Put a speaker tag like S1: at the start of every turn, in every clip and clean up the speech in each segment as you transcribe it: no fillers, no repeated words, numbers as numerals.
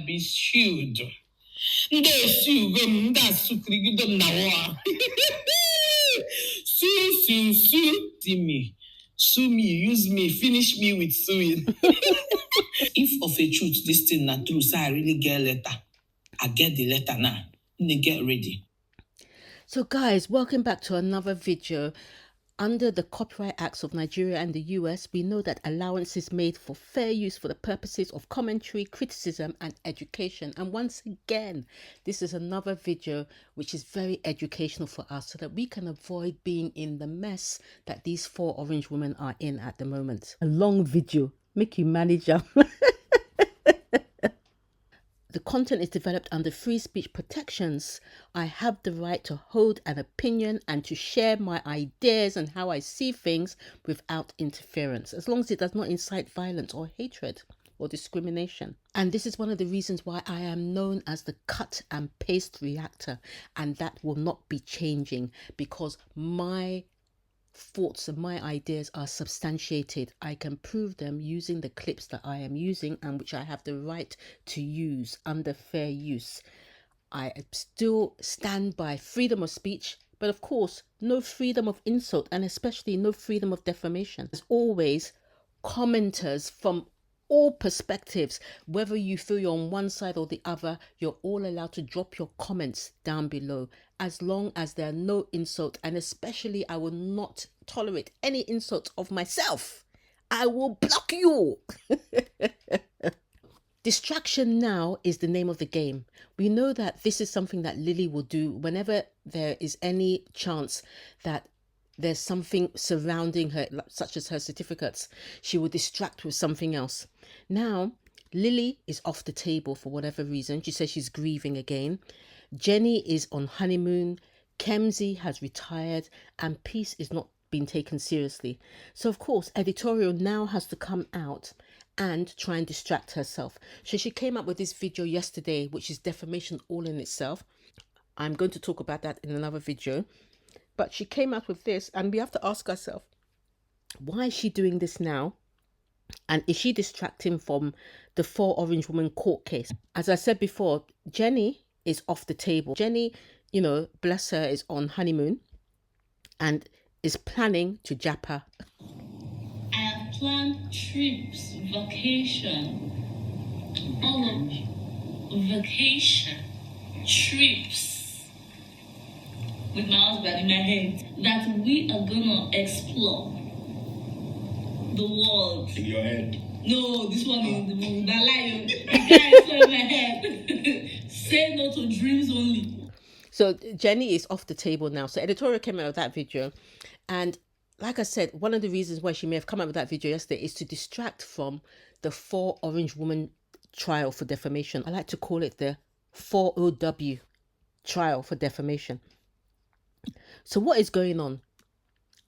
S1: be sued. They sue them, that's them now. Sue, see me. Sue me, use me, finish me with suing. If of a truth, this thing not true, so I really get a letter. I get the letter now. They get ready.
S2: So guys, welcome back to another video. Under the Copyright Acts of Nigeria and the US, we know that allowance is made for fair use for the purposes of commentary, criticism and education. And once again, this is another video which is very educational for us so that we can avoid being in the mess that these 4 orange women are in at the moment. A long video, make you manage them. The content is developed under free speech protections. I have the right to hold an opinion and to share my ideas and how I see things without interference, as long as it does not incite violence or hatred or discrimination. And this is one of the reasons why I am known as the cut and paste reactor, and that will not be changing because my thoughts and my ideas are substantiated. I can prove them using the clips that I am using and which I have the right to use under fair use. I still stand by freedom of speech, but of course, no freedom of insult and especially no freedom of defamation. As always, commenters from all perspectives, whether you feel you're on one side or the other, you're all allowed to drop your comments down below, as long as there are no insults, and especially I will not tolerate any insults of myself. I will block you. Distraction now is the name of the game. We know that this is something that Lily will do whenever there is any chance that there's something surrounding her, such as her certificates. She will distract with something else. Now, Lily is off the table for whatever reason. She says she's grieving again. Jenny is on honeymoon. Kemsey has retired and Peace is not being taken seriously. So, of course, editorial now has to come out and try and distract herself. So she came up with this video yesterday, which is defamation all in itself. I'm going to talk about that in another video. But she came up with this, and we have to ask ourselves, why is she doing this now? And is she distracting from the 4 orange woman court case? As I said before, Jenny is off the table. Jenny, you know, bless her, is on honeymoon and is planning to Japa.
S3: I have planned trips, vacation, all of vacation, trips. With my husband in my head, that we are gonna explore the world.
S4: In your head?
S3: No, this one is the lion. The guy is in my head. Say no to dreams only.
S2: So Jenny is off the table now. So editorial came out of that video, and like I said, one of the reasons why she may have come out with that video yesterday is to distract from the 4 orange woman trial for defamation. I like to call it the 4OW trial for defamation. So what is going on?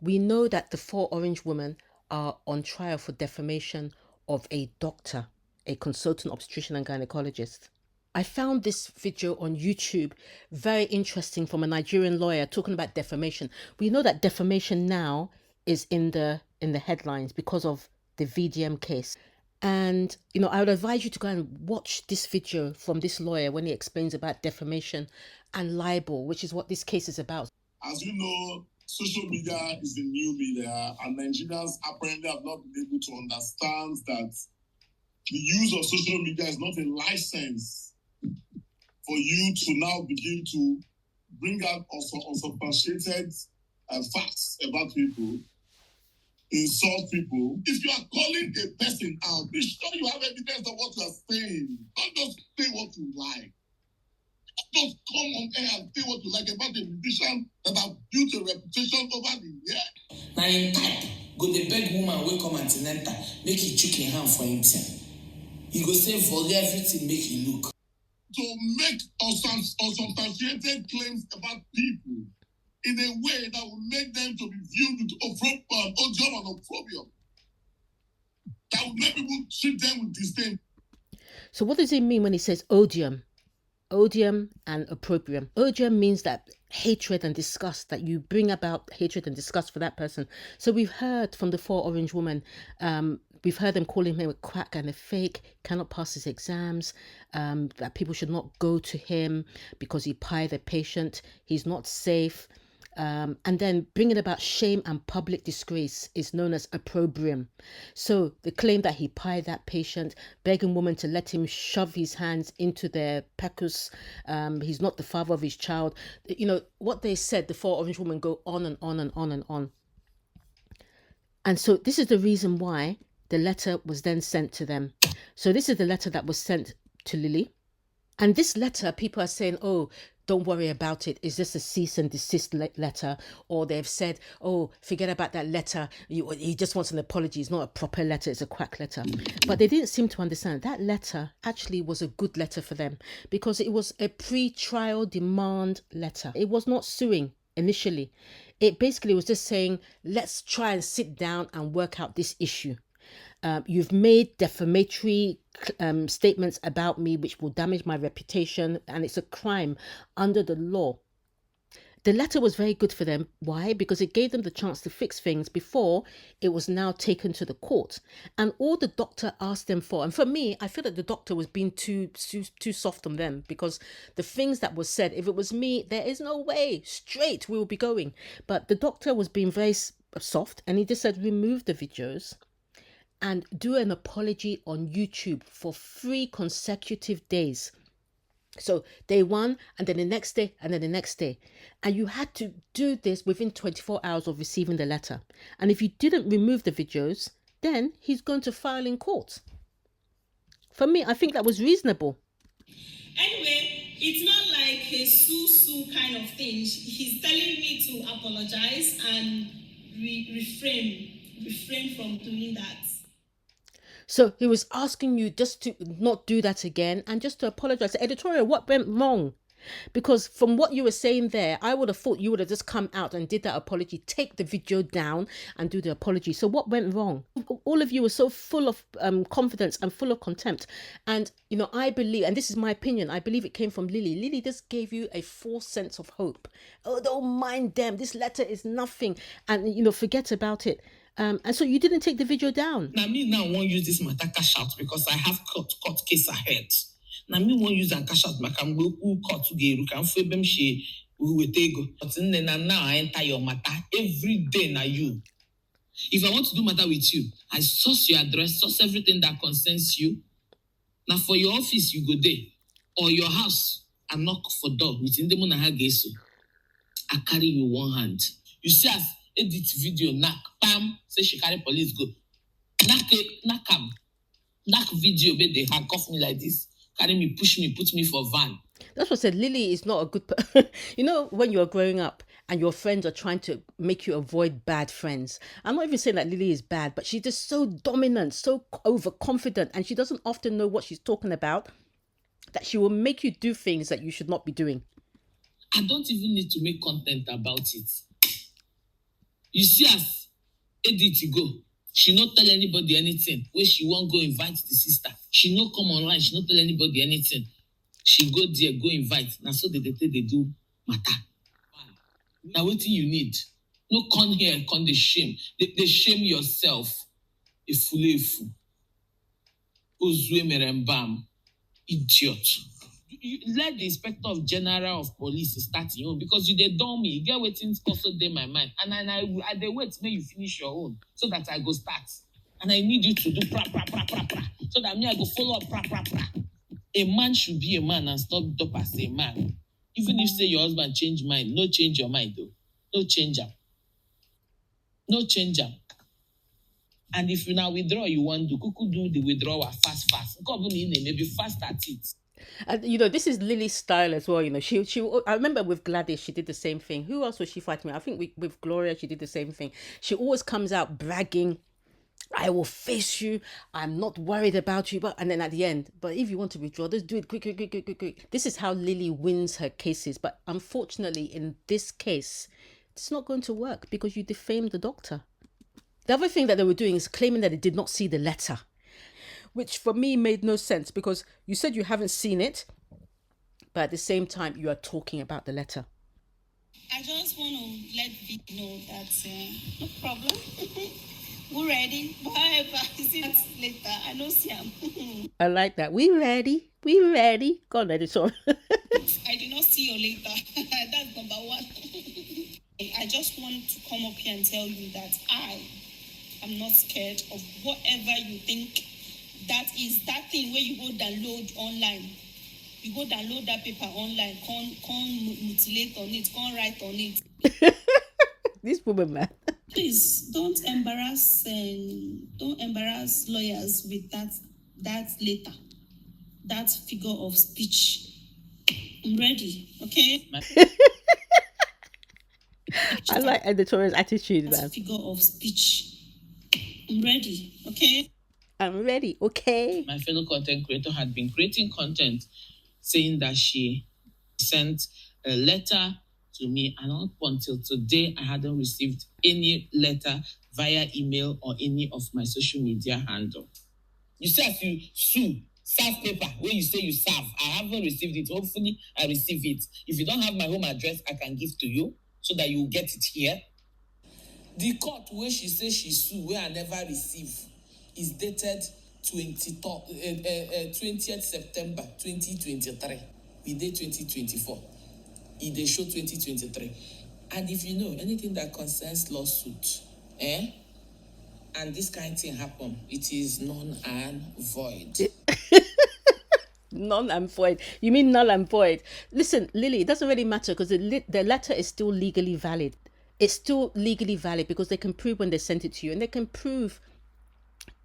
S2: We know that the 4 orange women are on trial for defamation of a doctor, a consultant obstetrician and gynecologist. I found this video on YouTube very interesting from a Nigerian lawyer talking about defamation. We know that defamation now is in the headlines because of the VDM case. And, you know, I would advise you to go and watch this video from this lawyer when he explains about defamation and libel, which is what this case is about.
S4: As you know, social media is the new media, and Nigerians apparently have not been able to understand that the use of social media is not a license for you to now begin to bring out unsubstantiated facts about people, insult people. If you are calling a person out, be sure you have evidence of what you are saying. Don't just say what you like. Just come on air and say what you like about a musician that have built a reputation over the years.
S1: Now in type, go the beg woman will come antenatal, make it chicken hand for him. You go say for everything, make it look.
S4: To make unsubstantiated claims about people in a way that will make them to be viewed with odium and opprobrium. That will make people treat them with disdain.
S2: So what does it mean when he says odium? Odium and opprobrium. Odium means that hatred and disgust, that you bring about hatred and disgust for that person. So we've heard from the 4 orange women We've heard them calling him a quack and a fake, cannot pass his exams, that people should not go to him because he pied the patient, he's not safe. And then bringing about shame and public disgrace is known as opprobrium. So the claim that he pied that patient, begging women to let him shove his hands into their pecus, he's not the father of his child. You know, what they said, the four orange women go on and on and on and on. And so this is the reason why the letter was then sent to them. So this is the letter that was sent to Lily. And this letter, people are saying, oh, don't worry about it. It's just a cease and desist letter. Or they've said, oh, forget about that letter. He just wants an apology. It's not a proper letter. It's a quack letter. But they didn't seem to understand that letter actually was a good letter for them because it was a pre-trial demand letter. It was not suing initially. It basically was just saying, let's try and sit down and work out this issue. You've made defamatory statements about me which will damage my reputation, and it's a crime under the law. The letter was very good for them. Why? Because it gave them the chance to fix things before it was now taken to the court. And all the doctor asked them for, and for me, I feel that the doctor was being too soft on them because the things that were said, if it was me, there is no way, straight we will be going. But the doctor was being very soft, and he just said, remove the videos and do an apology on YouTube for 3 consecutive days. So day 1, and then the next day, and then the next day. And you had to do this within 24 hours of receiving the letter. And if you didn't remove the videos, then he's going to file in court. For me, I think that was reasonable.
S3: Anyway, it's not like a sue kind of thing. He's telling me to apologize and refrain from doing that.
S2: So he was asking you just to not do that again and just to apologize. Editorial, what went wrong? Because from what you were saying there, I would have thought you would have just come out and did that apology, take the video down and do the apology. So what went wrong? All of you were so full of confidence and full of contempt. And, you know, I believe, and this is my opinion, I believe it came from Lily. Lily just gave you a false sense of hope. Oh, don't mind them. This letter is nothing. And, you know, forget about it. And so you didn't take the video down.
S1: Now me now won't use this matter cash out because I have court case ahead. Now me won't use and cash out. I can go court to get. Can flip them she we will take go. But now I enter your matter every day. Now you, if I want to do matter with you, I source your address, source everything that concerns you. Now for your office you go there or your house and knock for door within the moon I carry you one hand. You see as edit video knock pam say she carry police go knock video but they handcuff me like this, carry me, push me, put me for van.
S2: That's what I said. Lily is not a good you know, when you're growing up and your friends are trying to make you avoid bad friends. I'm not even saying that Lily is bad, but she's just so dominant, so overconfident, and she doesn't often know what she's talking about, that she will make you do things that you should not be doing.
S1: I don't even need to make content about it. You see as edit go, she not tell anybody anything. Where she won't go invite the sister. She no come online, she not tell anybody anything. She go there, go invite. Now so they do matter. Now what you need? No come here, come the shame. They shame yourself. Efulefu. Ozwe merembam. Idiot. You let the Inspector General of Police start your own because you dey dumb me. You get waiting also in my mind. And I dey wait till you finish your own so that I go start. And I need you to do pra so that me I go follow up pra. A man should be a man and stop up as a man. Even if say your husband change mind, no change your mind though. No change am. No change am. And if you now withdraw, you want to kuku do the withdrawal fast. Maybe fast at it.
S2: And you know, this is Lily's style as well. You know, she I remember with Gladys she did the same thing. Who else was she fighting with? I think with Gloria she did the same thing. She always comes out bragging, I will face you, I'm not worried about you, and then at the end, but if you want to withdraw, just do it quick. This is how Lily wins her cases. But unfortunately in this case it's not going to work because you defamed the doctor. The other thing that they were doing is claiming that they did not see the letter, which for me made no sense because you said you haven't seen it, but at the same time you are talking about the letter.
S3: I just want to let Vic know that no problem. We ready? However, see that later. I know Siam.
S2: I like that. We ready? We ready? Go on, editor.
S3: I do not see you later. That's number one. I just want to come up here and tell you that I am not scared of whatever you think that is. That thing where you go download online. You go download that paper online, can't mutilate on it, can't write on it.
S2: This woman, man.
S3: Please don't embarrass lawyers with that letter, that figure of speech. I'm ready, okay?
S2: I like editorial's attitude,
S3: That
S2: man.
S3: figure of speech. I'm ready, okay?
S2: I'm ready, okay?
S1: My fellow content creator had been creating content saying that she sent a letter to me, and up until today, I hadn't received any letter via email or any of my social media handle. You say as you sue, serve paper, where you say you serve. I haven't received it. Hopefully, I receive it. If you don't have my home address, I can give to you so that you get it here. The court where she says she sue, where I never receive, is dated 20th September 2023. We did 2024. They show 2023. And if you know anything that concerns lawsuit, and this kind of thing happen, it is null and void.
S2: Null and void. You mean null and void? Listen, Lily, it doesn't really matter because the letter is still legally valid. It's still legally valid because they can prove when they sent it to you, and they can prove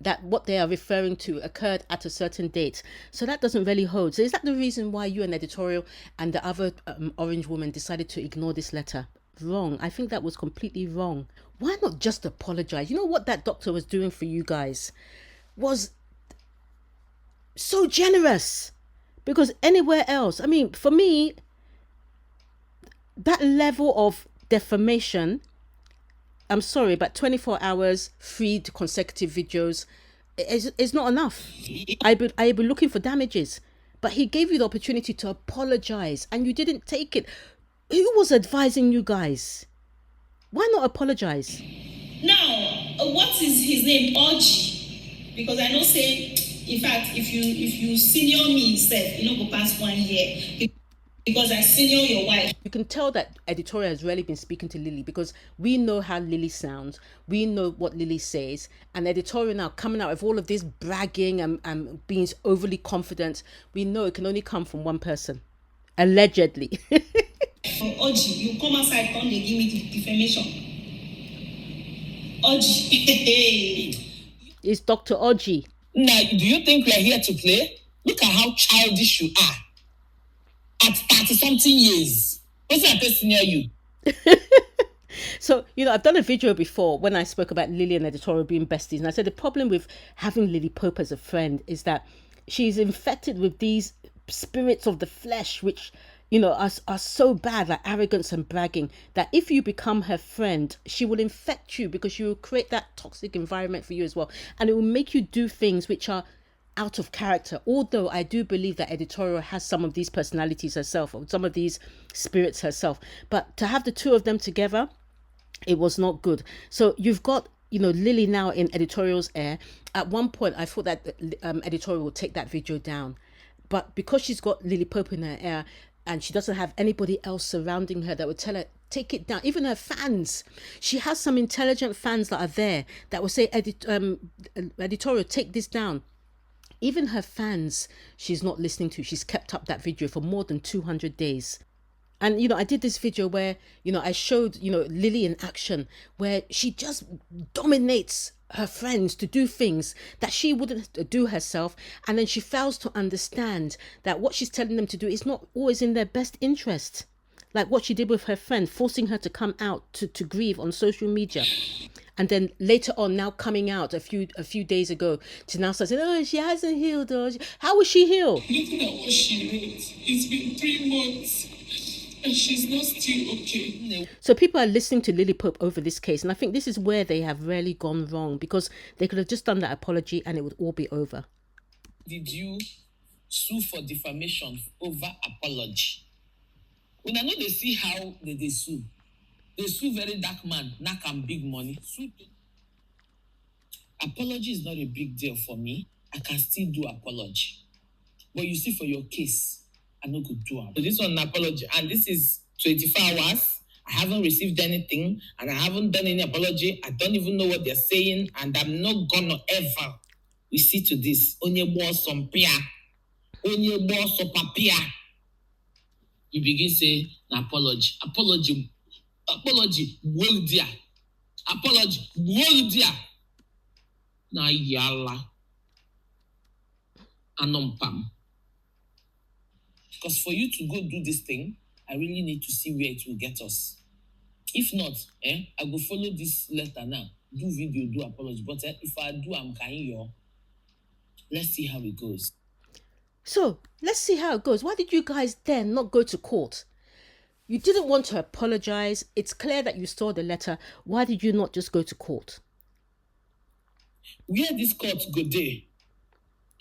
S2: that what they are referring to occurred at a certain date. So that doesn't really hold. So is that the reason why you and editorial and the other orange woman decided to ignore this letter? Wrong. I think that was completely wrong. Why not just apologize? You know what that doctor was doing for you guys was so generous. Because anywhere else, I mean, for me, that level of defamation, I'm sorry, but 24 hours, 3 consecutive videos is not enough. I'd be looking for damages. But he gave you the opportunity to apologize and you didn't take it. Who was advising you guys? Why not apologize?
S3: Now, what is his name? Oji. Because I know say, in fact, if you senior me, said you know go past 1 year. Because I senior your wife.
S2: You can tell that editorial has really been speaking to Lily because we know how Lily sounds. We know what Lily says. And editorial now coming out of all of this bragging and being overly confident, we know it can only come from one person. Allegedly.
S3: Oji, you come outside, come they give me the defamation. Oji.
S2: It's Dr. Oji.
S1: Now, do you think we are here to play? Look at how childish you are. At 30-something years. What's that person near you?
S2: So, I've done a video before when I spoke about Lily and editorial being besties. And I said the problem with having Lily Pope as a friend is that she's infected with these spirits of the flesh, which, are so bad, like arrogance and bragging, that if you become her friend, she will infect you because she will create that toxic environment for you as well. And it will make you do things which are out of character, although I do believe that editorial has some of these personalities herself, or some of these spirits herself. But to have the two of them together, it was not good. So you've got Lily now in editorial's ear. At one point I thought that editorial would take that video down, but because she's got Lily Pope in her ear and she doesn't have anybody else surrounding her that would tell her take it down, even her fans, she has some intelligent fans that are there that will say editorial, take this down. Even her fans, she's not listening to. She's kept up that video for more than 200 days. And, I did this video where, I showed, Lily in action, where she just dominates her friends to do things that she wouldn't do herself. And then she fails to understand that what she's telling them to do is not always in their best interest. Like what she did with her friend, forcing her to come out to grieve on social media. And then later on, now coming out a few days ago to now start saying, oh, she hasn't healed. How will she heal?
S3: Looking at what she wrote, it's been 3 months and she's not still okay.
S2: So people are listening to Lily Pope over this case. And I think this is where they have really gone wrong, because they could have just done that apology and it would all be over.
S1: Did you sue for defamation over apology? When I know they see how they sue. They sue very dark man, knack and big money. Sue Apology is not a big deal for me. I can still do apology. But you see, for your case, I no go do am. So this one an apology, and this is 24 hours. I haven't received anything, and I haven't done any apology. I don't even know what they're saying, and I'm not gonna ever. We see to this. Onye bo some pia. Onye bo so papia. You begin say apology. Apology. Apology. Well dear. Apology. Well dear. Na yala. Anompam. Because for you to go do this thing, I really need to see where it will get us. If not, I go follow this letter now. Do video, do apology. But if I do, I'm kind of. Let's see how it goes.
S2: So let's see how it goes. Why did you guys then not go to court? You didn't want to apologize. It's clear that you saw the letter. Why did you not just go to court?
S1: Where this court go there?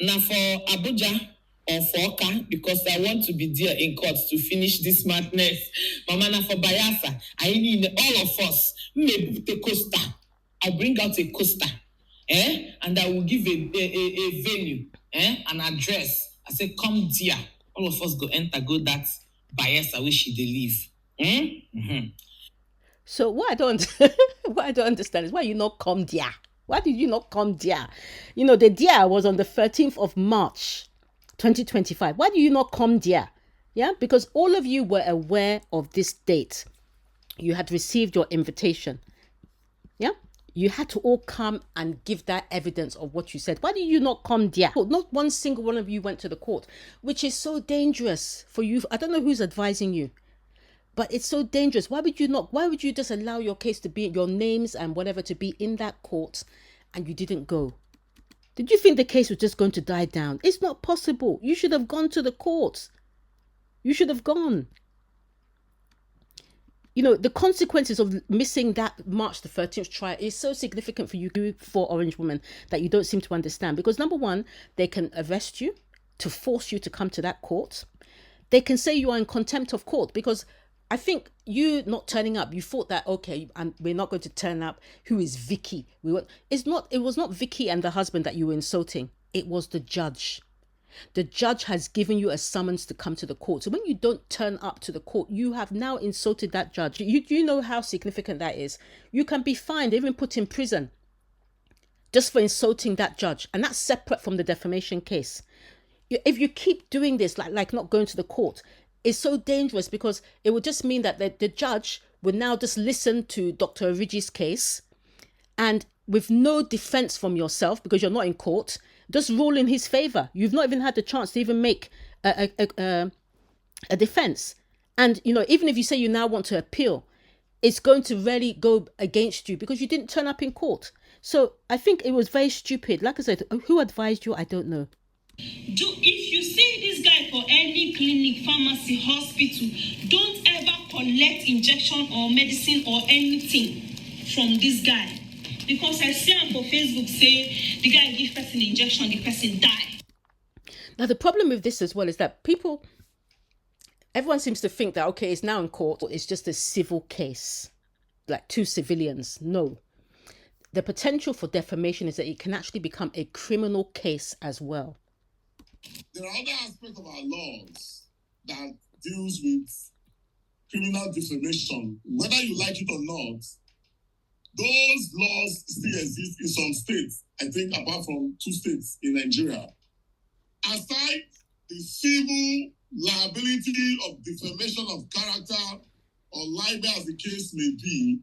S1: Now for Abuja or for Oka, because I want to be there in court to finish this madness. Mama, now for Bayelsa, I need all of us. Maybe the coaster. I'll bring out a coaster. And I will give a venue, an address. I say, come dear. All of us go enter, go that Bayelsa where she dey live. Mm-hmm.
S2: So what I don't understand is why you not come there. Why did you not come there? You know, the there was on the 13th of March, 2025. Why do you not come there? Yeah, because all of you were aware of this date. You had received your invitation. Yeah, you had to all come and give that evidence of what you said. Why did you not come there? Not one single one of you went to the court, which is so dangerous for you. I don't know who's advising you, but it's so dangerous. Why would you just allow your case to be, your names and whatever, to be in that court, and you didn't go? Did you think the case was just going to die down? It's not possible. You should have gone to the court. You should have gone. You know, the consequences of missing that March the 13th trial is so significant for you, for Orange Woman, that you don't seem to understand. Because number one, they can arrest you to force you to come to that court. They can say you are in contempt of court, because I think you not turning up, you thought that, okay, we're not going to turn up. Who is Vicky? It was not Vicky and the husband that you were insulting. It was the judge. The judge has given you a summons to come to the court. So when you don't turn up to the court, you have now insulted that judge. You know how significant that is. You can be fined, even put in prison, just for insulting that judge. And that's separate from the defamation case. If you keep doing this, like not going to the court, it's so dangerous, because it would just mean that the judge would now just listen to Dr. Origi's case, and with no defense from yourself, because you're not in court, just rule in his favor. You've not even had the chance to even make a defense. And, you know, even if you say you now want to appeal, it's going to really go against you because you didn't turn up in court. So I think it was very stupid. Like I said, who advised you? I don't know.
S3: If you see this guy for any clinic, pharmacy, hospital, don't ever collect injection or medicine or anything from this guy. Because I see him for Facebook say the guy give person injection, the person die.
S2: Now the problem with this as well is that everyone seems to think that, okay, it's now in court, it's just a civil case, like two civilians. No. The potential for defamation is that it can actually become a criminal case as well.
S4: There are other aspects of our laws that deals with criminal defamation. Whether you like it or not, those laws still exist in some states, I think apart from 2 states in Nigeria. Aside the civil liability of defamation of character or libel, as the case may be,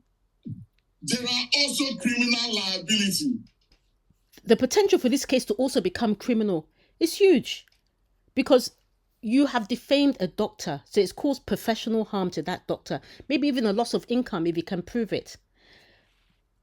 S4: there are also criminal liability.
S2: The potential for this case to also become criminal is huge, because you have defamed a doctor. So it's caused professional harm to that doctor, maybe even a loss of income if you can prove it.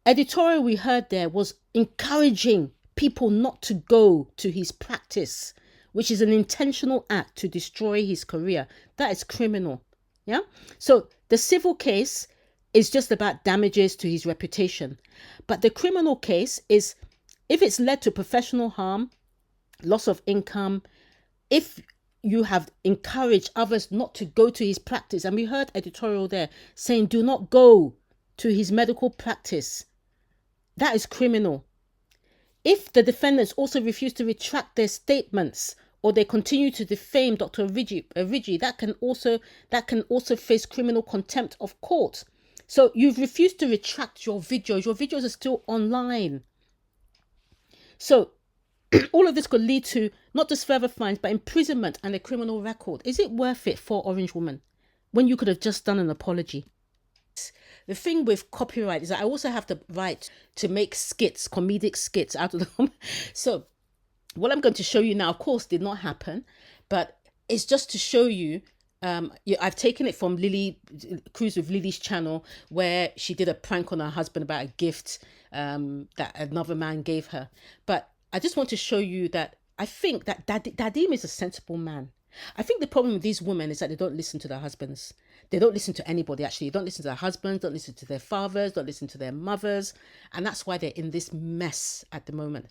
S2: Editorial we heard there was encouraging people not to go to his practice, which is an intentional act to destroy his career. That is criminal. Yeah. So the civil case is just about damages to his reputation. But the criminal case is, if it's led to professional harm, loss of income, if you have encouraged others not to go to his practice, and we heard editorial there saying, do not go to his medical practice. That is criminal. If the defendants also refuse to retract their statements or they continue to defame Dr. Origi, that can also face criminal contempt of court. So you've refused to retract your videos. Your videos are still online. So all of this could lead to not just further fines, but imprisonment and a criminal record. Is it worth it for Orange Woman when you could have just done an apology? The thing with copyright is that I also have the right to make skits, comedic skits out of them. So what I'm going to show you now, of course, did not happen, but it's just to show you. I've taken it from Lily Cruise with Lily's channel, where she did a prank on her husband about a gift that another man gave her. But I just want to show you that I think that Dadim is a sensible man. I think the problem with these women is that they don't listen to their husbands. They don't listen to anybody, actually. They don't listen to their husbands, don't listen to their fathers, don't listen to their mothers. And that's why they're in this mess at the moment.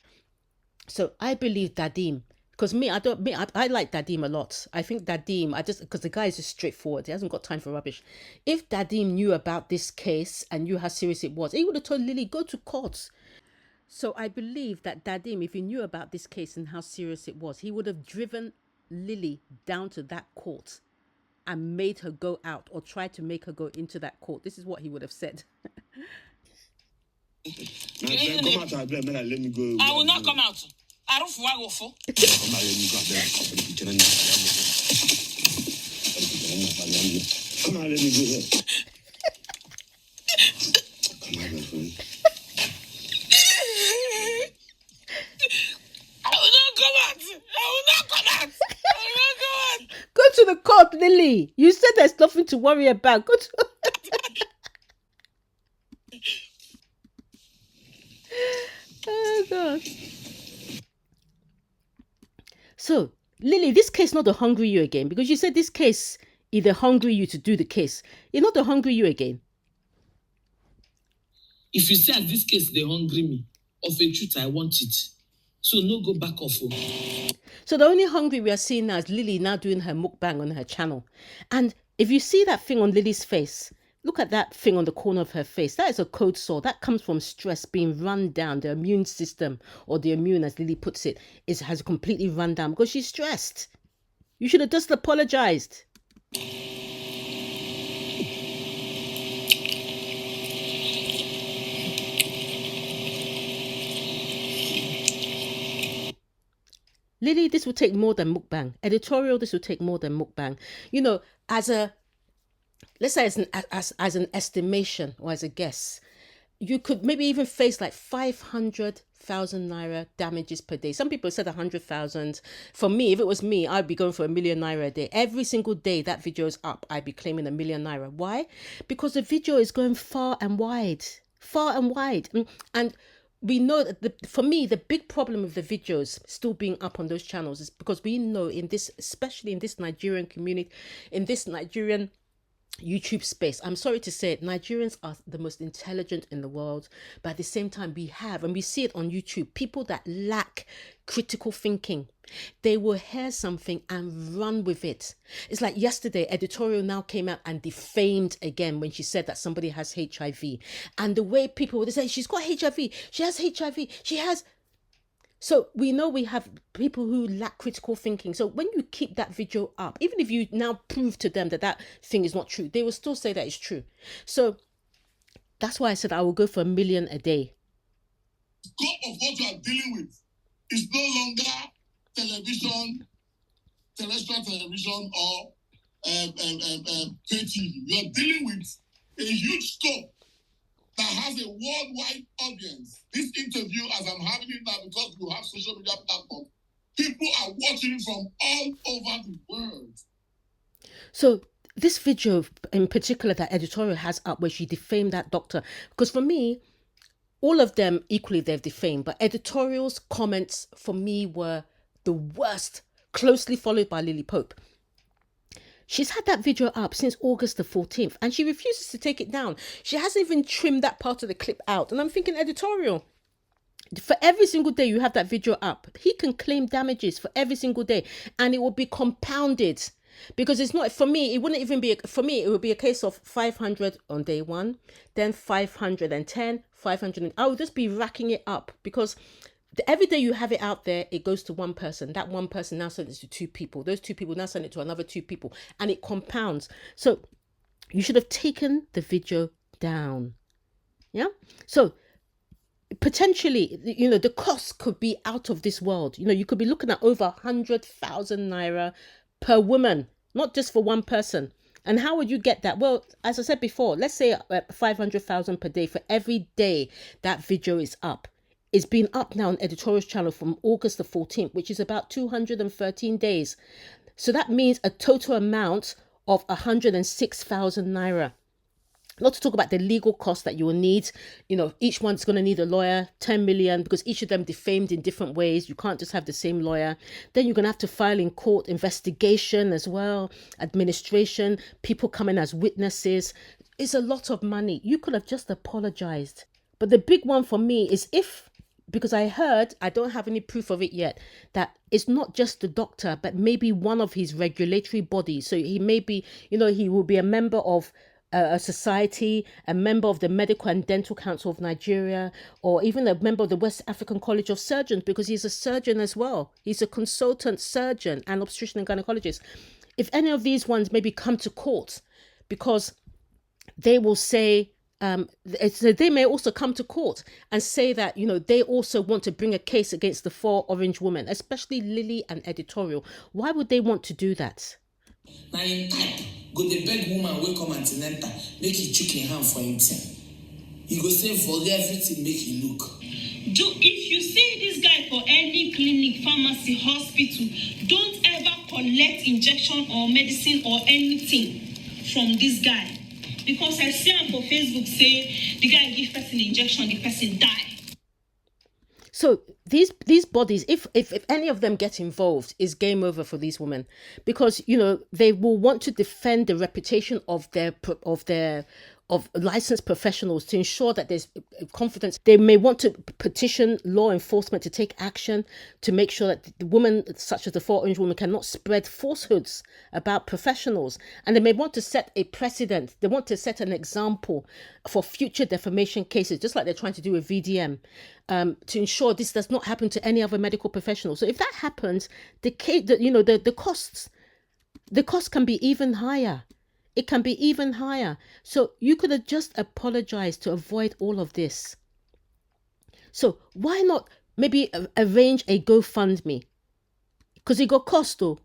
S2: So I believe Dadim, because I like Dadim a lot. I think Dadim, because the guy is just straightforward. He hasn't got time for rubbish. If Dadim knew about this case and knew how serious it was, he would have told Lily, go to court. So I believe that Dadim, if he knew about this case and how serious it was, he would have driven Lily down to that court and made her go out, or tried to make her go into that court. This is what he would have said.
S5: Come out, let me go.
S1: I will not come out. I don't want to go.
S5: Come out, let me go. Come on, let me go. Come on, my friend.
S1: I will not come out. I will not come out. I will not come out.
S2: Go to the court, Lily. You said there's nothing to worry about. Go to... Oh, God. So, Lily, this case not to hungry you again, because you said this case either hungry you to do the case. It's not to hungry you again.
S1: If you say at this case they hungry me, of a truth I want it. So no go back off.
S2: So the only hungry we are seeing now is Lily now doing her mukbang on her channel. And if you see that thing on Lily's face, look at that thing on the corner of her face. That is a cold sore. That comes from stress, being run down. The immune system, or the immune, as Lily puts it, has completely run down because she's stressed. You should have just apologized. Lily, this will take more than mukbang. Editorial, this will take more than mukbang. You know, let's say as an estimation or as a guess, you could maybe even face like 500,000 naira damages per day. Some people said 100,000. For me, if it was me, I'd be going for 1 million naira a day. Every single day that video is up, I'd be claiming 1 million naira. Why? Because the video is going far and wide. And we know that for me, the big problem with the videos still being up on those channels is because we know especially in this Nigerian community, in this Nigerian YouTube space, I'm sorry to say it, Nigerians are the most intelligent in the world, but at the same time we see it on YouTube, people that lack critical thinking. They will hear something and run with it. It's like yesterday, Editorial now came out and defamed again when she said that somebody has HIV. And the way people would say, she's got HIV, she has HIV, she has... So we know we have people who lack critical thinking. So when you keep that video up, even if you now prove to them that thing is not true, they will still say that it's true. So that's why I said I will go for 1 million a day.
S4: The scope of what you are dealing with is no longer television, terrestrial television, or pay TV. You are dealing with a huge scope that has a worldwide audience. This interview, as I'm having it now, because you have social media platforms, people are watching from all over the world.
S2: So this video in particular that Editorial has up, where she defamed that doctor, because for me, all of them equally they've defamed, but Editorial's comments for me were the worst, closely followed by Lily Pope. She's had that video up since August the 14th and she refuses to take it down. She hasn't even trimmed that part of the clip out. And I'm thinking, Editorial, for every single day you have that video up, he can claim damages for every single day and it will be compounded. Because it's not, for me, it wouldn't even be, for me, it would be a case of 500 on day one, then 510, 500. I would just be racking it up because every day you have it out there, it goes to one person. That one person now sends it to two people. Those two people now send it to another two people, and it compounds. So you should have taken the video down. Yeah. So potentially, the cost could be out of this world. You could be looking at over 100,000 naira per woman, not just for one person. And how would you get that? Well, as I said before, let's say 500,000 per day for every day that video is up. It's been up now on Editorial's channel from August the 14th, which is about 213 days. So that means a total amount of 106,000 naira. Not to talk about the legal costs that you will need. Each one's going to need a lawyer, 10 million, because each of them defamed in different ways. You can't just have the same lawyer. Then you're going to have to file in court, investigation as well, administration, people coming as witnesses. It's a lot of money. You could have just apologized. But the big one for me is because I heard, I don't have any proof of it yet, that it's not just the doctor, but maybe one of his regulatory bodies. So he may be, he will be a member of a society, a member of the Medical and Dental Council of Nigeria, or even a member of the West African College of Surgeons, because he's a surgeon as well. He's a consultant surgeon and obstetrician and gynecologist. If any of these ones maybe come to court, because they will say, so they may also come to court and say that, they also want to bring a case against the 4 orange women, especially Lily and Editorial. Why would they want to do that?
S1: Now in type, go the beg woman will come antenatal, make he chook in hand for him. He go say for everything, make he look.
S3: If you see this guy for any clinic, pharmacy, hospital, don't ever collect injection or medicine or anything from this guy. Because I see him for Facebook say the guy give person injection, the person die.
S2: So these bodies, if any of them get involved, is game over for these women, because they will want to defend the reputation of licensed professionals to ensure that there's confidence. They may want to petition law enforcement to take action to make sure that the women, such as the 4 orange women, cannot spread falsehoods about professionals. And they may want to set a precedent. They want to set an example for future defamation cases, just like they're trying to do with VDM, to ensure this does not happen to any other medical professional. So if that happens, the costs can be even higher. It can be even higher. So you could have just apologized to avoid all of this. So why not maybe arrange a GoFundMe? Because it got cost though.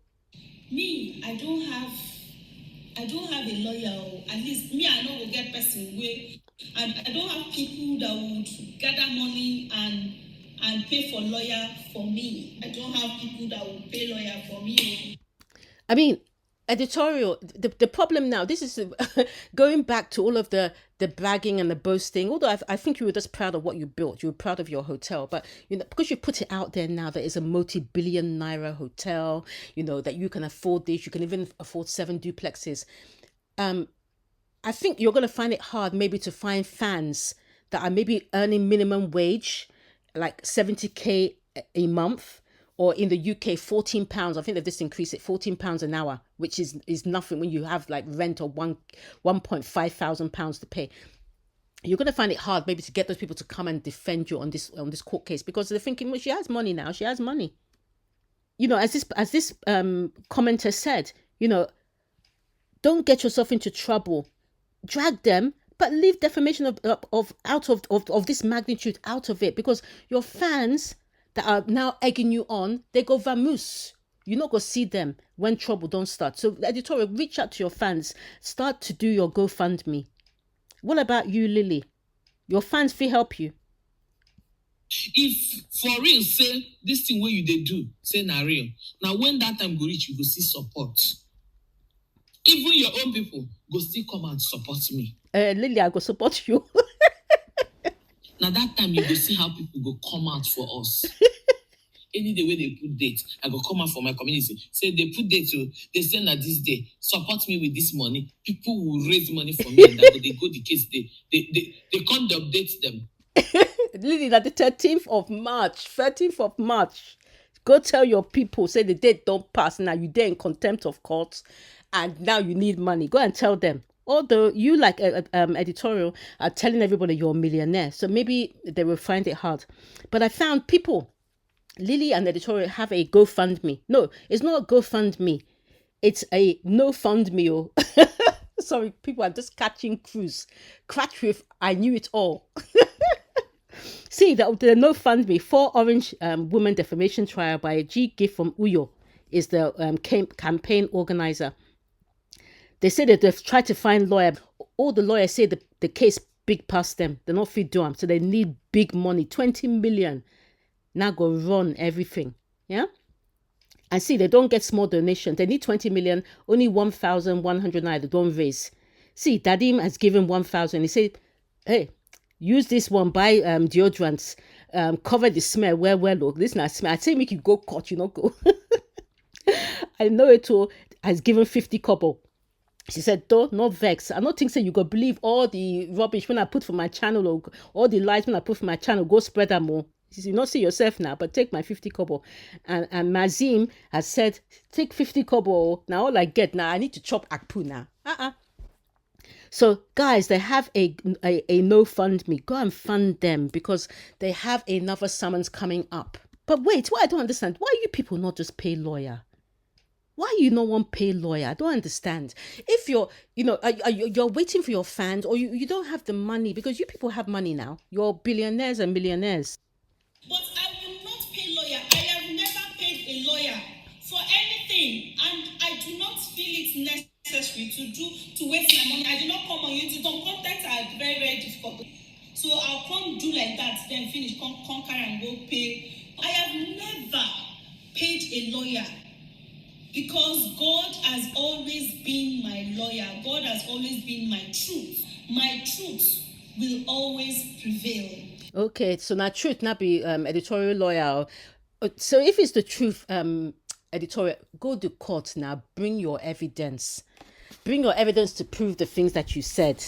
S3: Me, I don't have a lawyer. At least me, I know will get person way. And I don't have people that would gather money and pay for lawyer for me. I don't have people that would pay lawyer for me.
S2: I mean, Editorial, the problem now, this is going back to all of the bragging and the boasting, although I think you were just proud of what you built. You were proud of your hotel, but because you put it out there now that it's a multi-billion naira hotel, that you can afford this, you can even afford 7 duplexes. I think you're going to find it hard maybe to find fans that are maybe earning minimum wage, like 70k a month, or in the UK, £14. I think they've just increased it, £14 an hour, which is nothing when you have like rent of £1.5 thousand to pay. You're going to find it hard maybe to get those people to come and defend you on this court case, because they're thinking, well, she has money now. She has money. As this commenter said, don't get yourself into trouble. Drag them, but leave defamation of this magnitude out of it, because your fans that are now egging you on, they go vamoose. You're not going to see them when trouble don't start. So Editorial, reach out to your fans. Start to do your GoFundMe. What about you, Lily? Your fans feel help you.
S1: If for real, say this thing where you they do, say na real. Now when that time go reach, you go see support. Even your own people go still come and support me.
S2: Lily, I go support you.
S1: Now that time you go see how people go come out for us. Any day where they put date, I go come out for my community. Say they put date, so they say that this day, support me with this money. People will raise money for me, and that they go the case. They can't update them.
S2: Lily, that the 13th of March. Go tell your people, say the date don't pass. Now you're there in contempt of court, and now you need money. Go and tell them. Although you, like Editorial, are telling everybody you're a millionaire, so maybe they will find it hard. But I found people Lily and editorial have a GoFundMe. No, it's not a GoFundMe. It's a no fund me. Oh. Sorry, people are just catching cruise. Catch with I knew it all. See, the no fund me 4 Orange woman defamation trial by a G Gift from Uyo is the campaign organizer. They say that they've tried to find lawyer. All the lawyers say the case big past them. They're not fit do them, so they need big money, 20 million. Now go run everything. Yeah. And see, they don't get small donations. They need 20 million, only 1,100 naira they don't raise. See, Dadim has given 1,000. He said, hey, use this one, buy deodorants, cover the smell, well, look, this is not smell. I say make you go cut, you know, go. I know it all has given 50 kobo. She said, don't not vex. I don't think so you go believe all the rubbish when I put for my channel or all the lies when I put for my channel, go spread them more. You not see yourself now, but take my 50 kobo. And Mazim has said, take 50 kobo. Now all I get now, I need to chop akpu now. So guys, they have a no fund me. Go and fund them because they have another summons coming up. But wait, what I don't understand, why you people not just pay lawyer? Why you no one pay lawyer? I don't understand. If you're, you're waiting for your fans or you don't have the money because you people have money now. You're billionaires and millionaires.
S3: But I will not pay lawyer. I have never paid a lawyer for anything, and I do not feel it necessary to waste my money. I do not come on YouTube. Some contents are very, very difficult. So I'll come do like that, then finish, conquer and go pay. I have never paid a lawyer because God has always been my lawyer. God has always been my truth. My truth will always prevail.
S2: Okay, so now truth now be editorial lawyer. So if it's the truth, editorial, go to court now. Bring your evidence. Bring your evidence to prove the things that you said.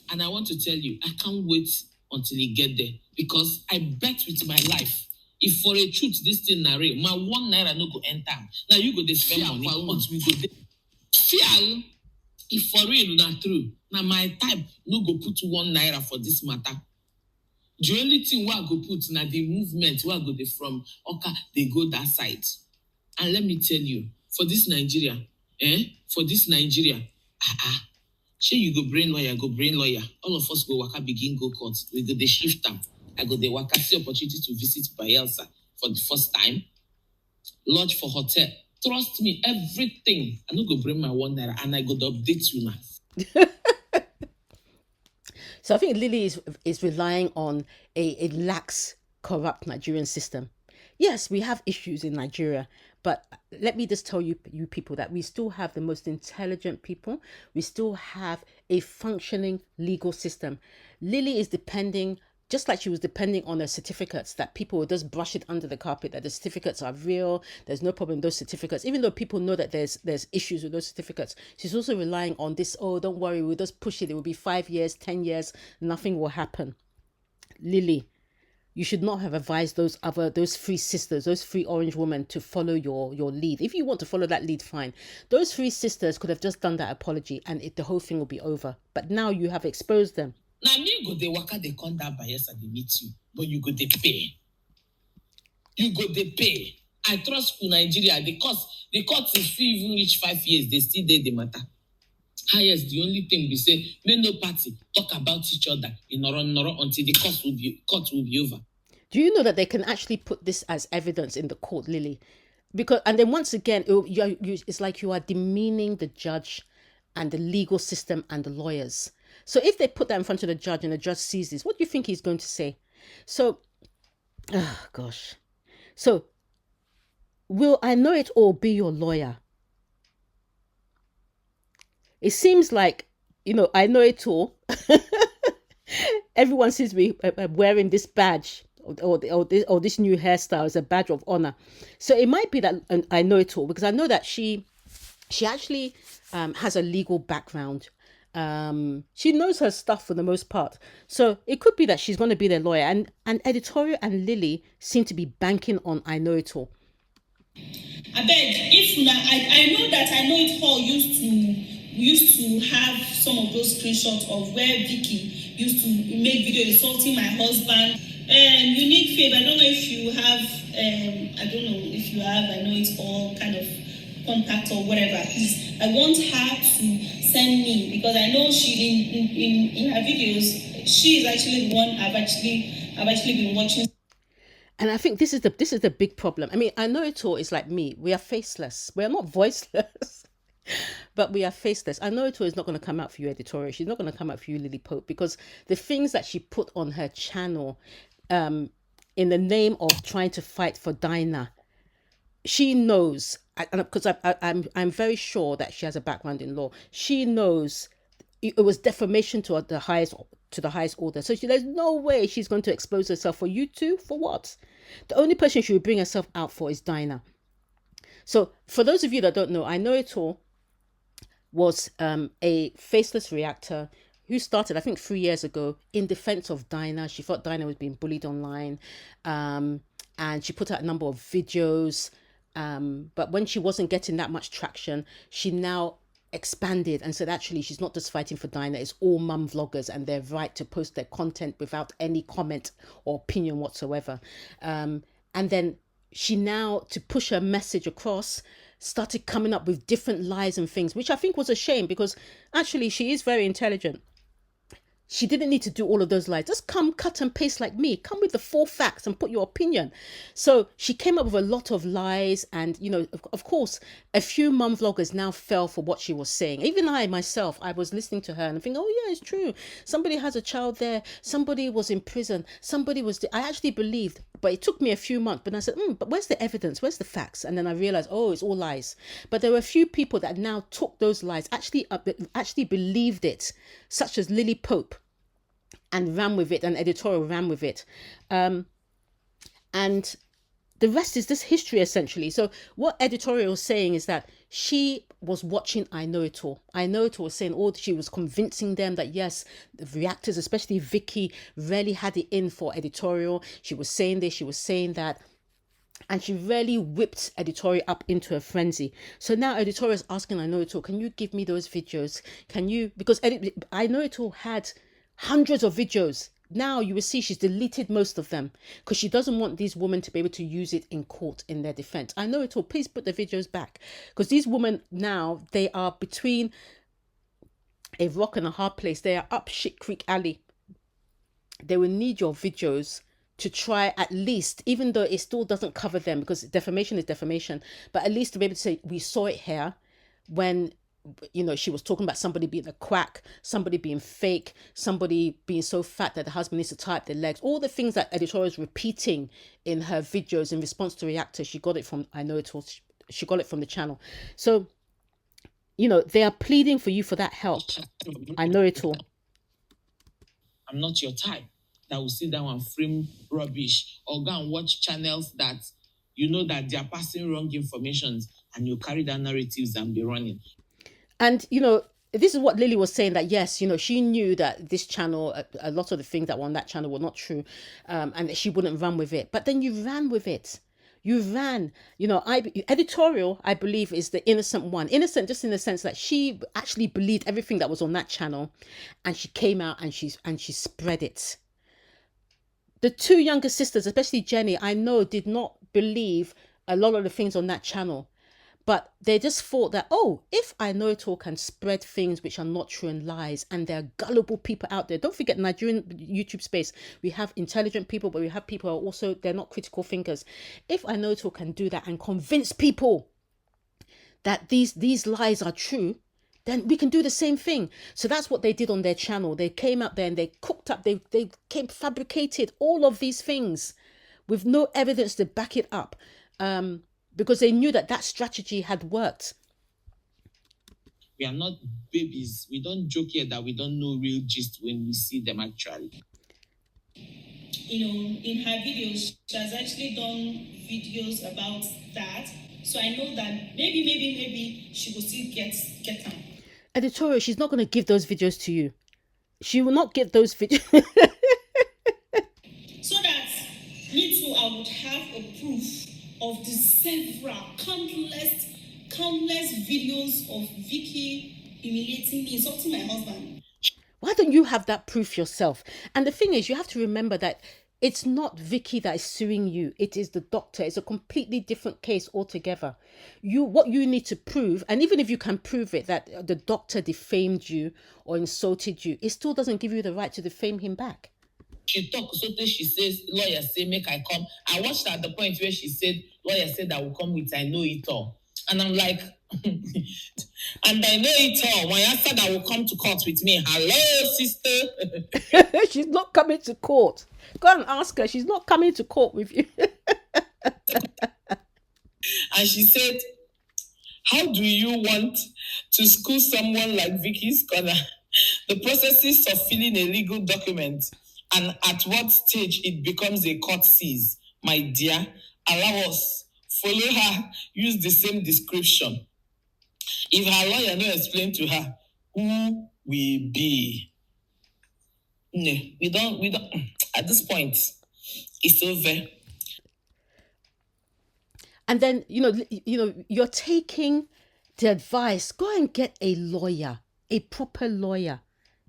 S1: And I want to tell you, I can't wait until you get there because I bet with my life. If for a truth this thing narrate, my 1 naira no go enter. Now you go dey spend money until we go there. Fear. If for real not true, now my type no go put 1 naira for this matter. The only thing I go put now the movement where I go dey from Oka, they go that side. And let me tell you, for this Nigeria, sure you go brain lawyer, all of us go waka begin go court. We go dey shift them. I go dey waka see opportunity to visit Bayelsa for the first time. Lodge for hotel. Trust me, everything. I no go bring my 1 naira and I go to update you now.
S2: So I think Lily is relying on a lax, corrupt Nigerian system. Yes, we have issues in Nigeria, but let me just tell you people that we still have the most intelligent people. We still have a functioning legal system. Lily is depending, just like she was depending on her certificates, that people will just brush it under the carpet, that the certificates are real, there's no problem with those certificates, even though people know that there's issues with those certificates. She's also relying on this, oh, don't worry, we'll just push it, it will be 5 years, 10 years, nothing will happen. Lily, you should not have advised those 3 sisters, those 3 orange women to follow your lead. If you want to follow that lead, fine. Those 3 sisters could have just done that apology and the whole thing will be over. But now you have exposed them.
S1: Now me go dey waka dey come down Bayelsa dey meet you, but you go dey pay. You go dey pay. I trust you, Nigeria. The court is still even reach 5 years. They still dey the matter. Highest, the only thing we say, may no party talk about each other in noro until the court will be over.
S2: Do you know that they can actually put this as evidence in the court, Lily? And then once again, it's like you are demeaning the judge and the legal system and the lawyers. So if they put that in front of the judge and the judge sees this, what do you think he's going to say? So, oh gosh. So, will I know it all be your lawyer? It seems like, I know it all. Everyone seems to be wearing this badge or this new hairstyle as a badge of honor. So it might be that I know it all because I know that she actually has a legal background. She knows her stuff for the most part. So it could be that she's going to be their lawyer. And editorial and Lily seem to be banking on I know it all.
S3: I beg, I know that I know it all used to have some of those screenshots of where Vicky used to make video insulting my husband. Unique Fave, I don't know if you have, I don't know if you have, I know it's all kind of contact or whatever. Please, I want her to send me, because I know she in her videos, she is actually the one I've actually been watching.
S2: And I think this is the big problem. I mean, I know it all is like me. We are faceless. We are not voiceless, but we are faceless. I know it all is not going to come out for you, editorial. She's not going to come out for you, Lily Pope, because the things that she put on her channel, in the name of trying to fight for Dinah, she knows, because I'm very sure that she has a background in law. She knows it was defamation to the highest order. So there's no way she's going to expose herself for you two. For what? The only person she would bring herself out for is Dinah. So for those of you that don't know, I Know It All was a faceless reactor who started, I think, 3 years ago in defense of Dinah. She thought Dinah was being bullied online, and she put out a number of videos. But when she wasn't getting that much traction, she now expanded and said, actually, she's not just fighting for Dinah, it's all mum vloggers and their right to post their content without any comment or opinion whatsoever. And then she now, to push her message across, started coming up with different lies and things, which I think was a shame, because actually she is very intelligent. She didn't need to do all of those lies. Just come cut and paste like me. Come with the 4 facts and put your opinion. So she came up with a lot of lies. And, of course, a few mum vloggers now fell for what she was saying. Even I, myself, I was listening to her and thinking, oh, yeah, it's true. Somebody has a child there. Somebody was in prison. I actually believed, but it took me a few months. But I said, but where's the evidence? Where's the facts? And then I realized, oh, it's all lies. But there were a few people that now took those lies, actually believed it, such as Lily Pope, and ran with it, and editorial ran with it. And the rest is this history, essentially. So what editorial is saying is that she was watching I Know It All. I Know It All was saying, she was convincing them that, yes, the reactors, especially Vicky, really had it in for editorial. She was saying this, she was saying that. And she really whipped editorial up into a frenzy. So now editorial is asking I Know It All, can you give me those videos? Can you, because I Know It All had hundreds of videos. Now you will see she's deleted most of them because she doesn't want these women to be able to use it in court in their defense. I Know It All, please put the videos back, because these women now, they are between a rock and a hard place. They are up shit creek alley. They will need your videos to try, at least, even though it still doesn't cover them, because defamation is defamation, but at least to be able to say, we saw it here when she was talking about somebody being a quack, somebody being fake, somebody being so fat that the husband needs to tie up their legs. All the things that editorial is repeating in her videos in response to reactor, she got it from I Know It All. She got it from the channel. So, they are pleading for you for that help. I Know It All.
S1: I'm not your type that will sit down and frame rubbish or go and watch channels that that they are passing wrong informations, and you carry that narratives and be running.
S2: And, this is what Lily was saying, that, yes, she knew that this channel, a lot of the things that were on that channel were not true, and that she wouldn't run with it. But then you ran with it. You ran, editorial, I believe, is the innocent one. Innocent just in the sense that she actually believed everything that was on that channel, and she came out and she spread it. The 2 younger sisters, especially Jenny, I know did not believe a lot of the things on that channel. But they just thought that, if I Know It All can spread things which are not true and lies, and there are gullible people out there. Don't forget, Nigerian YouTube space, we have intelligent people, but we have people who are also, they're not critical thinkers. If I Know It All can do that and convince people that these lies are true, then we can do the same thing. So that's what they did on their channel. They came out there and they cooked up, they fabricated all of these things with no evidence to back it up. Because they knew that strategy had worked.
S1: We are not babies. We don't joke here that we don't know real gist when we see them actually.
S3: In her videos, she has actually done videos about that. So I know that maybe she will still get them.
S2: Editorial, she's not going to give those videos to you. She will not give those videos.
S3: So that me too, I would have a proof of the several countless videos of Vicky humiliating me, insulting my husband.
S2: Why don't you have that proof yourself? And the thing is, you have to remember that It's not Vicky that is suing you. It is the doctor. It's a completely different case altogether. What you need to prove, and even if you can prove it, that the doctor defamed you or insulted you, it still doesn't give you the right to defame him back.
S1: She talks, so she says, lawyer say, make I come. I watched her at the point where she said, lawyer said I will come with I know it all. And I'm like, and I know it all. When I said I will come to court with me, hello, sister.
S2: She's not coming to court. Go and ask her. She's not coming to court with you.
S1: And she said, how do you want to school someone like Vicky's Corner? The processes of filling a legal document and at what stage it becomes a court seize. My dear, allow us, follow her, use the same description. If her lawyer no explain to her who we be. No, we don't, at this point, it's over.
S2: And then, you're taking the advice. Go and get a lawyer, a proper lawyer.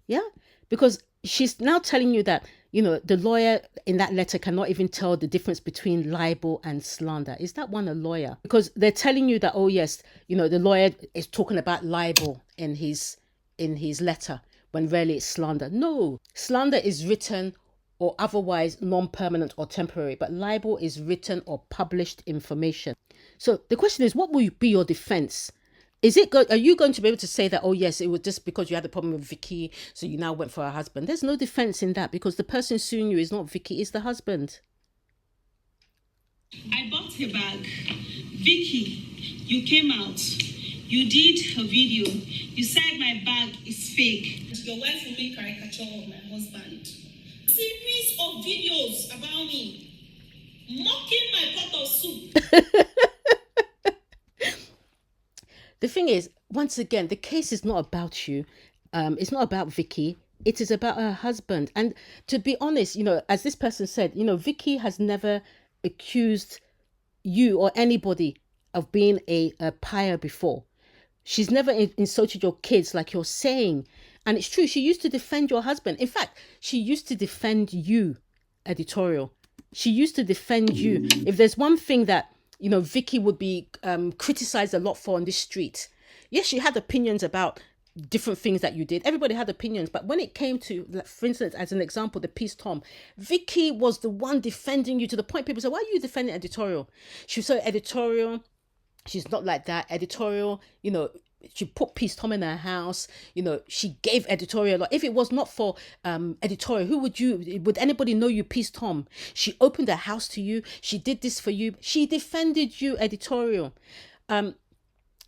S2: Yeah? Because she's now telling you that, the lawyer in that letter cannot even tell the difference between libel and slander. Is that one a lawyer? Because they're telling you that, oh yes, the lawyer is talking about libel in his letter when really it's slander. No, slander is written or otherwise non-permanent or temporary, but libel is written or published information. So the question is, what will be your defense? Are you going to be able to say that, oh yes, it was just because you had a problem with Vicky, so you now went for her husband? There's no defense in that, because the person suing you is not Vicky, it's the husband.
S3: I bought her bag. Vicky, you came out. You did a video. You said my bag is fake. Your wife will make caricature of my husband. Series of videos about me. Mocking my pot of soup.
S2: The thing is, once again, the case is not about you. It's not about Vicky. It is about her husband. And to be honest, as this person said, Vicky has never accused you or anybody of being a pariah before. She's never insulted your kids like you're saying. And it's true, she used to defend your husband. In fact, she used to defend you, editorial. She used to defend you. If there's one thing that Vicky would be criticized a lot for on this street. Yes, she had opinions about different things that you did. Everybody had opinions. But when it came to, for instance, as an example, the Peace Tom, Vicky was the one defending you, to the point people say, why are you defending editorial? She was so editorial. She's not like that. Editorial, she put Peace Tom in her house. She gave editorial. If it was not for editorial, would anybody know you, Peace Tom? She opened her house to you. She did this for you. She defended you, editorial.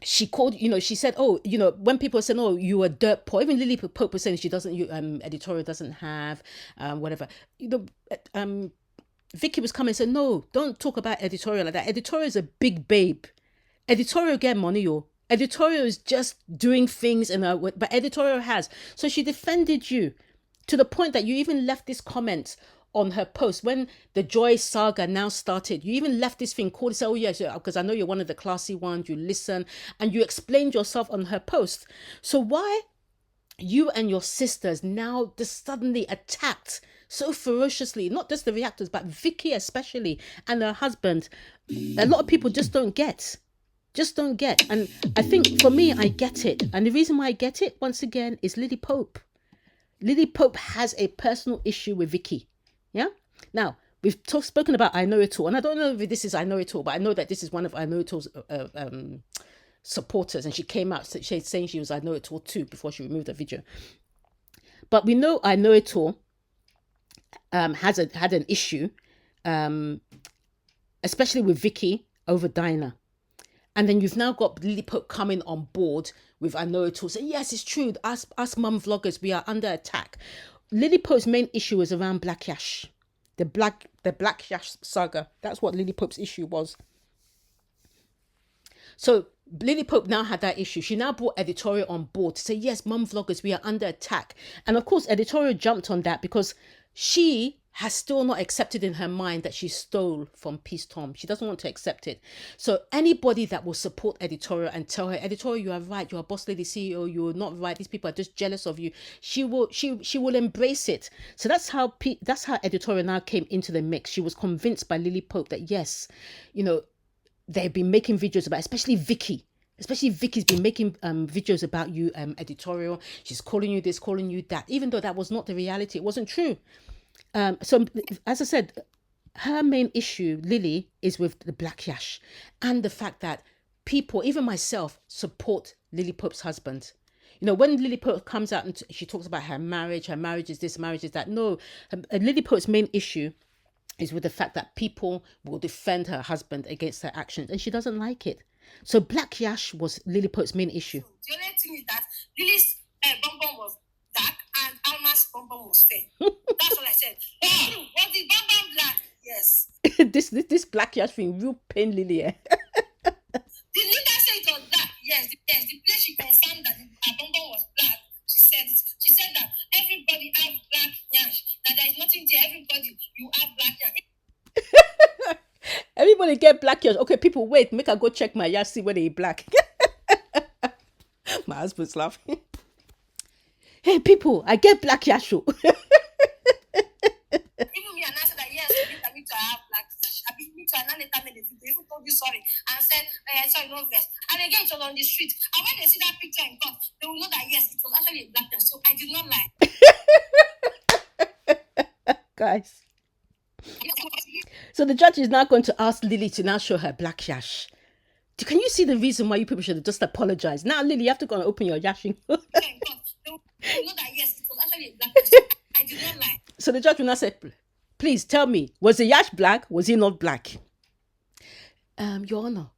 S2: She called, she said, oh, when people said, oh, you were dirt poor. Even Lily Pope was saying she doesn't, editorial doesn't have, whatever. Vicky was coming and said, no, don't talk about editorial like that. Editorial is a big babe. Editorial get money, yo. Editorial is just doing things but editorial has. So she defended you to the point that you even left this comment on her post when the Joy saga now started. You even left this thing called, say, oh yes, because I know you're one of the classy ones, you listen, and you explained yourself on her post. So why you and your sisters now just suddenly attacked so ferociously, not just the reactors, but Vicky especially and her husband? A lot of people just don't get. And I think for me, I get it. And the reason why I get it, once again, is Lily Pope. Lily Pope has a personal issue with Vicky. Yeah? Now, we've spoken about I Know It All. And I don't know if this is I Know It All, but I know that this is one of I Know It All's supporters. And she came out saying she was I Know It All too before she removed the video. But we know I Know It All had an issue, especially with Vicky over Dinah. And then you've now got Lily Pope coming on board with I Know It All, saying, yes, it's true. Us mum vloggers, we are under attack. Lily Pope's main issue is around Black Yash. The Black Yash saga. That's what Lily Pope's issue was. So Lily Pope now had that issue. She now brought editorial on board to say, yes, mum vloggers, we are under attack. And of course, editorial jumped on that because she has still not accepted in her mind that she stole from Peace Tom. She doesn't want to accept it. So anybody that will support editorial and tell her, editorial, you are right, you're a boss lady CEO, you're not right, these people are just jealous of you, she will embrace it. So that's how editorial now came into the mix. She was convinced by Lily Pope that yes, they've been making videos about, especially Vicky. Especially Vicky's been making videos about you, editorial. She's calling you this, calling you that, even though that was not the reality. It wasn't true. So as I said, her main issue, Lily, is with the Black Yash and the fact that people, even myself, support Lily Pope's husband. When Lily Pope comes out and she talks about her marriage is this, marriage is that. No, Lily Pope's main issue is with the fact that people will defend her husband against her actions, and she doesn't like it. So Black Yash was Lily Pope's main issue.
S3: The only thing is that Lily's bonbon was dark and Alma's bonbon was fair. That's all I said. Was the bonbon black? Yes.
S2: this Black Yash thing real pain Lily.
S3: The leader said it was black. Yes. The place she confirmed that her bonbon was black, she said it. She said that everybody have black yash. That there is nothing there. Everybody, you have black yash.
S2: Everybody get Black Yash. Okay, people, wait. Make I go check my yash, see whether he black. My husband's laughing. Hey, people, I get Black Yash.
S3: Even me and I said that yes, I need to have black yash. I need to and later made a video. Even told you sorry and said sorry, no verse. And again, it was on the street. And when they see that picture in court, they will know that yes, it was actually a black yash. So I did not lie.
S2: Guys. So the judge is now going to ask Lily to now show her Black Yash. Can you see the reason why you people should have just apologized? Now, Lily, you have to go and open your yashing.
S3: They will know that yes, it was actually a black yash. So I did not lie.
S2: So the judge will now say, please tell me, was the yash black? Was he not black? Your Honor,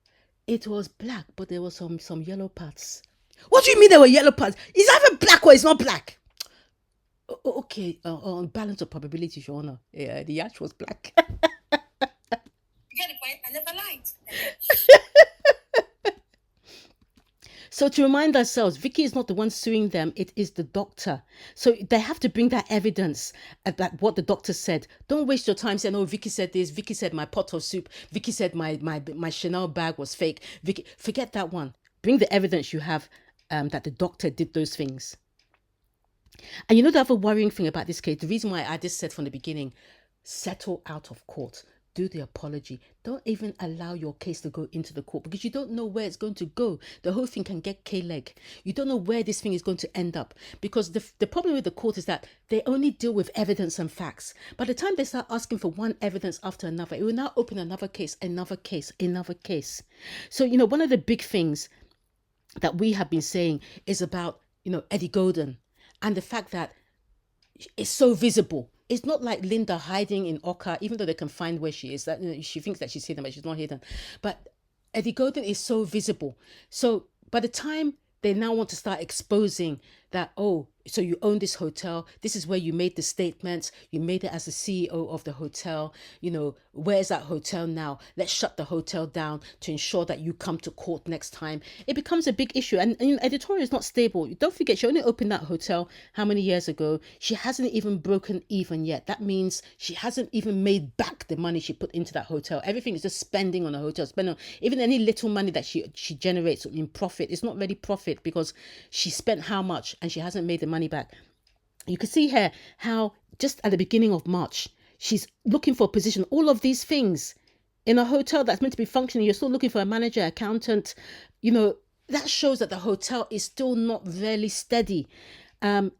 S2: it was black, but there were some yellow parts. What do you mean there were yellow parts? Is either black or it's not black? Okay, on balance of probability, Your Honor, the yash was black.
S3: You get the point? I never lied.
S2: So to remind ourselves, Vicky is not the one suing them, it is the doctor. So they have to bring that evidence about what the doctor said. Don't waste your time saying, oh, Vicky said this, Vicky said my pot of soup, Vicky said my Chanel bag was fake. Vicky, forget that one. Bring the evidence you have that the doctor did those things. And the other worrying thing about this case, the reason why I just said from the beginning, settle out of court. Do the apology. Don't even allow your case to go into the court because you don't know where it's going to go. The whole thing can get K-leg. You don't know where this thing is going to end up because the problem with the court is that they only deal with evidence and facts. By the time they start asking for one evidence after another, it will now open another case. So, one of the big things that we have been saying is about, Eddie Golden and the fact that it's so visible. It's not like Linda hiding in Oka, even though they can find where she is. That she thinks that she's hidden, but she's not hidden. But Eddie Golden is so visible. So by the time they now want to start exposing that, oh, so you own this hotel. This is where you made the statements. You made it as the CEO of the hotel. Where's that hotel now? Let's shut the hotel down to ensure that you come to court next time. It becomes a big issue. And editorial is not stable. Don't forget, she only opened that hotel how many years ago? She hasn't even broken even yet. That means she hasn't even made back the money she put into that hotel. Everything is just spending on a hotel. Spending on, even any little money that she generates in profit. It's not really profit because she spent how much and she hasn't made the money back. You can see here how just at the beginning of March, she's looking for a position. All of these things in a hotel that's meant to be functioning. You're still looking for a manager, accountant. That shows that the hotel is still not really steady. And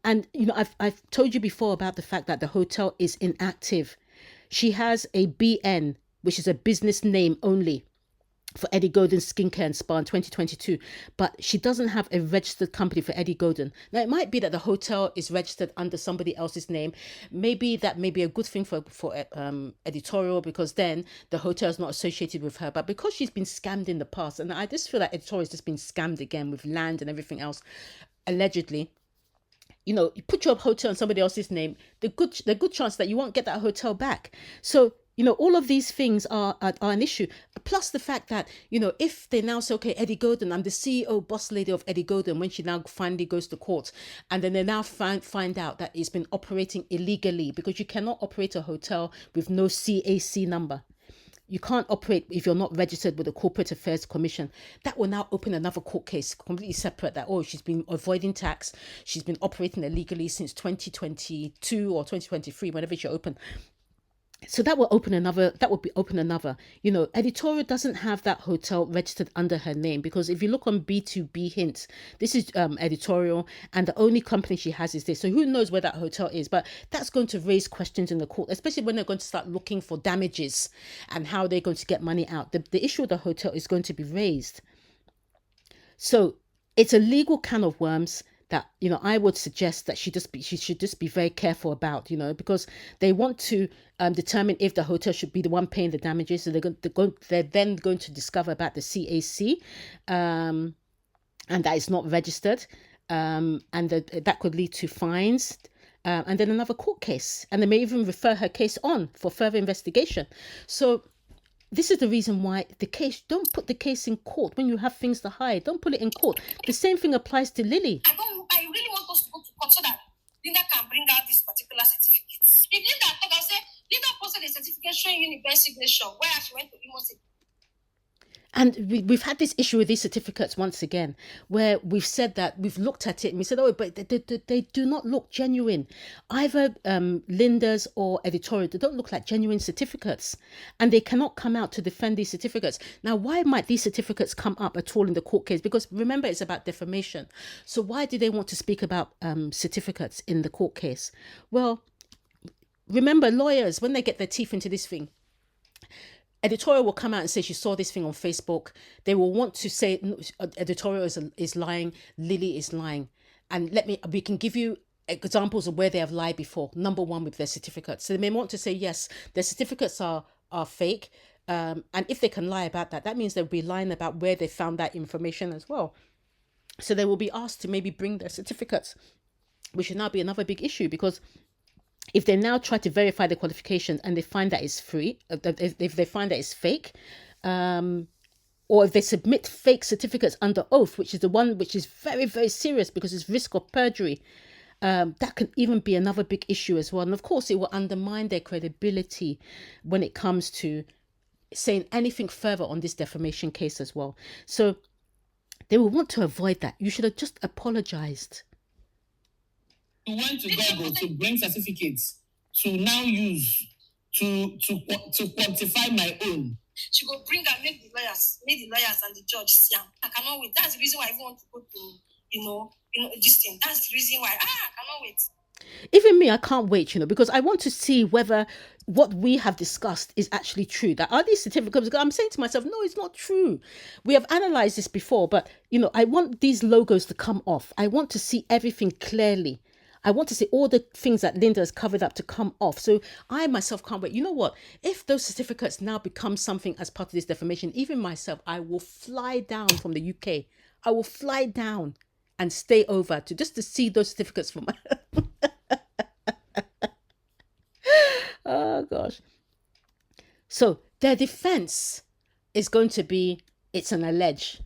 S2: I've told you before about the fact that the hotel is inactive. She has a BN, which is a business name only, for Eddie Golden's Skincare and Spa in 2022, but she doesn't have a registered company for Eddie Golden. Now, it might be that the hotel is registered under somebody else's name. Maybe that may be a good thing for editorial because then the hotel is not associated with her. But because she's been scammed in the past, and I just feel like editorial has just been scammed again with land and everything else, allegedly. You put your hotel in somebody else's name, the good chance that you won't get that hotel back. So all of these things are an issue. Plus the fact that, if they now say, okay, Eddie Godin, I'm the CEO boss lady of Eddie Godin, when she now finally goes to court, and then they now find out that it's been operating illegally, because you cannot operate a hotel with no CAC number. You can't operate if you're not registered with the Corporate Affairs Commission. That will now open another court case completely separate, that, she's been avoiding tax. She's been operating illegally since 2022 or 2023, whenever she opened. So that will open another. Editorial doesn't have that hotel registered under her name, because if you look on B2B Hints, this is Editorial, and the only company she has is this. So who knows where that hotel is? But that's going to raise questions in the court, especially when they're going to start looking for damages and how they're going to get money out. The issue of the hotel is going to be raised. So it's a legal can of worms that, I would suggest that she should just be very careful about, because they want to determine if the hotel should be the one paying the damages. So they're then going to discover about the CAC, and that it's not registered, and that could lead to fines, and then another court case, and they may even refer her case on for further investigation. So this is the reason why don't put the case in court when you have things to hide. Don't put it in court. The same thing applies to Lily.
S3: I really want us to go to court so that Linda can bring out these particular certificates. If Linda talk, I'll say, Linda posted a certificate showing university signature where she went to Imo State.
S2: And we've had this issue with these certificates once again, where we've said that we've looked at it and we said, but they do not look genuine. Either Linda's or Editorial, they don't look like genuine certificates, and they cannot come out to defend these certificates. Now, why might these certificates come up at all in the court case? Because remember, it's about defamation. So why do they want to speak about certificates in the court case? Well, remember, lawyers, when they get their teeth into this thing, Editorial will come out and say she saw this thing on Facebook. They will want to say, no, Editorial is lying, Lily is lying. And we can give you examples of where they have lied before. Number one, with their certificates. So they may want to say, yes, their certificates are fake. And if they can lie about that, that means they'll be lying about where they found that information as well. So they will be asked to maybe bring their certificates, which should now be another big issue, because if they now try to verify the qualifications and they find that it's if they find that it's fake, or if they submit fake certificates under oath, which is the one which is very, very serious because it's risk of perjury, that can even be another big issue as well. And of course, it will undermine their credibility when it comes to saying anything further on this defamation case as well. So they will want to avoid that. You should have just apologized.
S1: You went to Google to bring certificates to now use to quantify my own.
S3: She will bring and make the lawyers and the judge see. I cannot wait. That's the reason why I even want to go to this thing. That's the reason why I cannot wait.
S2: Even me, I can't wait, because I want to see whether what we have discussed is actually true. That are these certificates? I'm saying to myself, no, it's not true. We have analyzed this before, but I want these logos to come off. I want to see everything clearly. I want to see all the things that Linda has covered up to come off. So I myself can't wait. You know what? If those certificates now become something as part of this defamation, even myself, I will fly down from the UK. I will fly down and stay over to see those certificates for my... Oh, gosh. So their defense is going to be, it's an allege.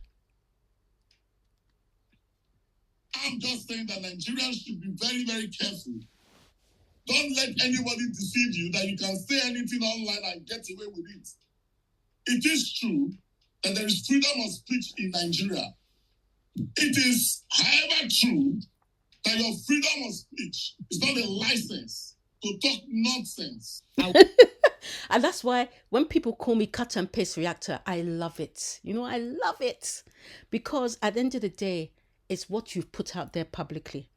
S4: I'm just saying that Nigerians should be very, very careful. Don't let anybody deceive you that you can say anything online and get away with it. It is true that there is freedom of speech in Nigeria. It is, however, true that your freedom of speech is not a license to talk nonsense.
S2: And that's why when people call me cut and paste reactor, I love it. I love it. Because at the end of the day, it's what you've put out there publicly.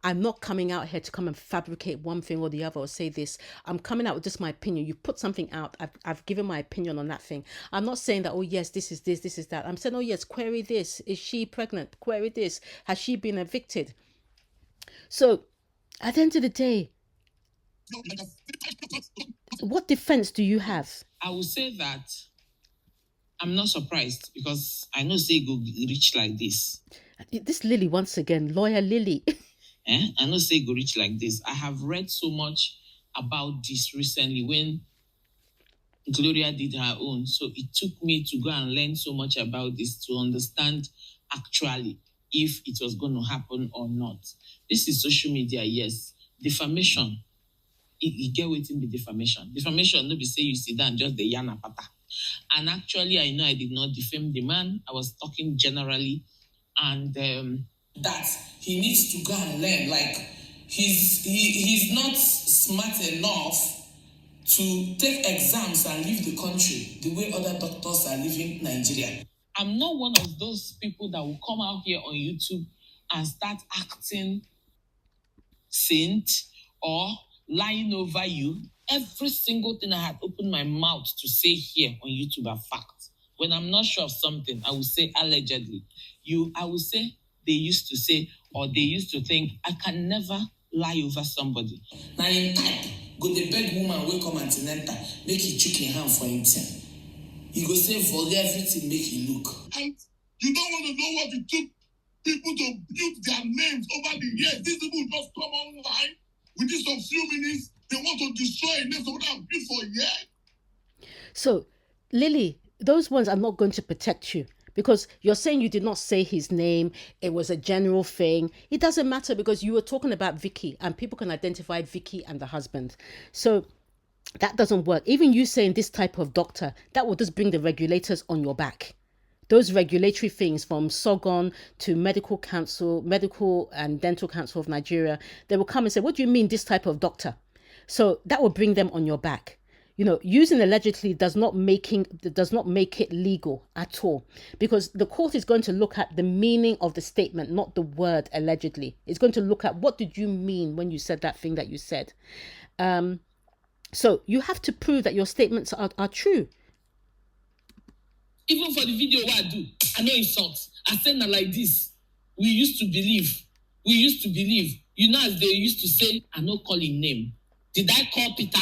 S2: I'm not coming out here to come and fabricate one thing or the other or say this. I'm coming out with just my opinion. You've put something out. I've given my opinion on that thing. I'm not saying that, oh, yes, this is this, this is that. I'm saying, oh, yes, query this. Is she pregnant? Query this. Has she been evicted? So at the end of the day, what defense do you have?
S1: I will say that I'm not surprised because I know say go reach like this.
S2: This Lily, once again, lawyer Lily.
S1: I know say go reach like this. I have read so much about this recently when Gloria did her own. So it took me to go and learn so much about this to understand actually if it was going to happen or not. This is social media, yes. Defamation. You get waiting the defamation. Defamation, no be say you sit down just the yana pata. And actually, I know I did not defame the man. I was talking generally, and that he needs to go and learn. Like he's not smart enough to take exams and leave the country the way other doctors are leaving Nigeria. I'm not one of those people that will come out here on YouTube and start acting saint or lying over you. Every single thing I had opened my mouth to say here on YouTube are facts. When I'm not sure of something, I will say allegedly. I will say they used to say, or they used to think, I can never lie over somebody. Now in type, go the beg woman will come antenatal, make he chook in hand for him. He go say for everything, make he look.
S4: And you don't want to know what it took people to build their names over the years. These people just come online within some few minutes. They want to destroy a name someone have built for years.
S2: So, Lily, those ones are not going to protect you because you're saying you did not say his name. It was a general thing. It doesn't matter because you were talking about Vicky and people can identify Vicky and the husband. So that doesn't work. Even you saying this type of doctor, that will just bring the regulators on your back. Those regulatory things from SOGON to Medical and Dental Council of Nigeria, they will come and say, what do you mean this type of doctor? So that will bring them on your back. You know, using allegedly does not make it legal at all, because the court is going to look at the meaning of the statement, not the word allegedly. It's going to look at what did you mean when you said that thing that you said. So you have to prove that your statements are true.
S1: Even for the video what I do, I know insult. I said not like this. We used to believe. You know, as they used to say, I no call him name. Did I call Peter?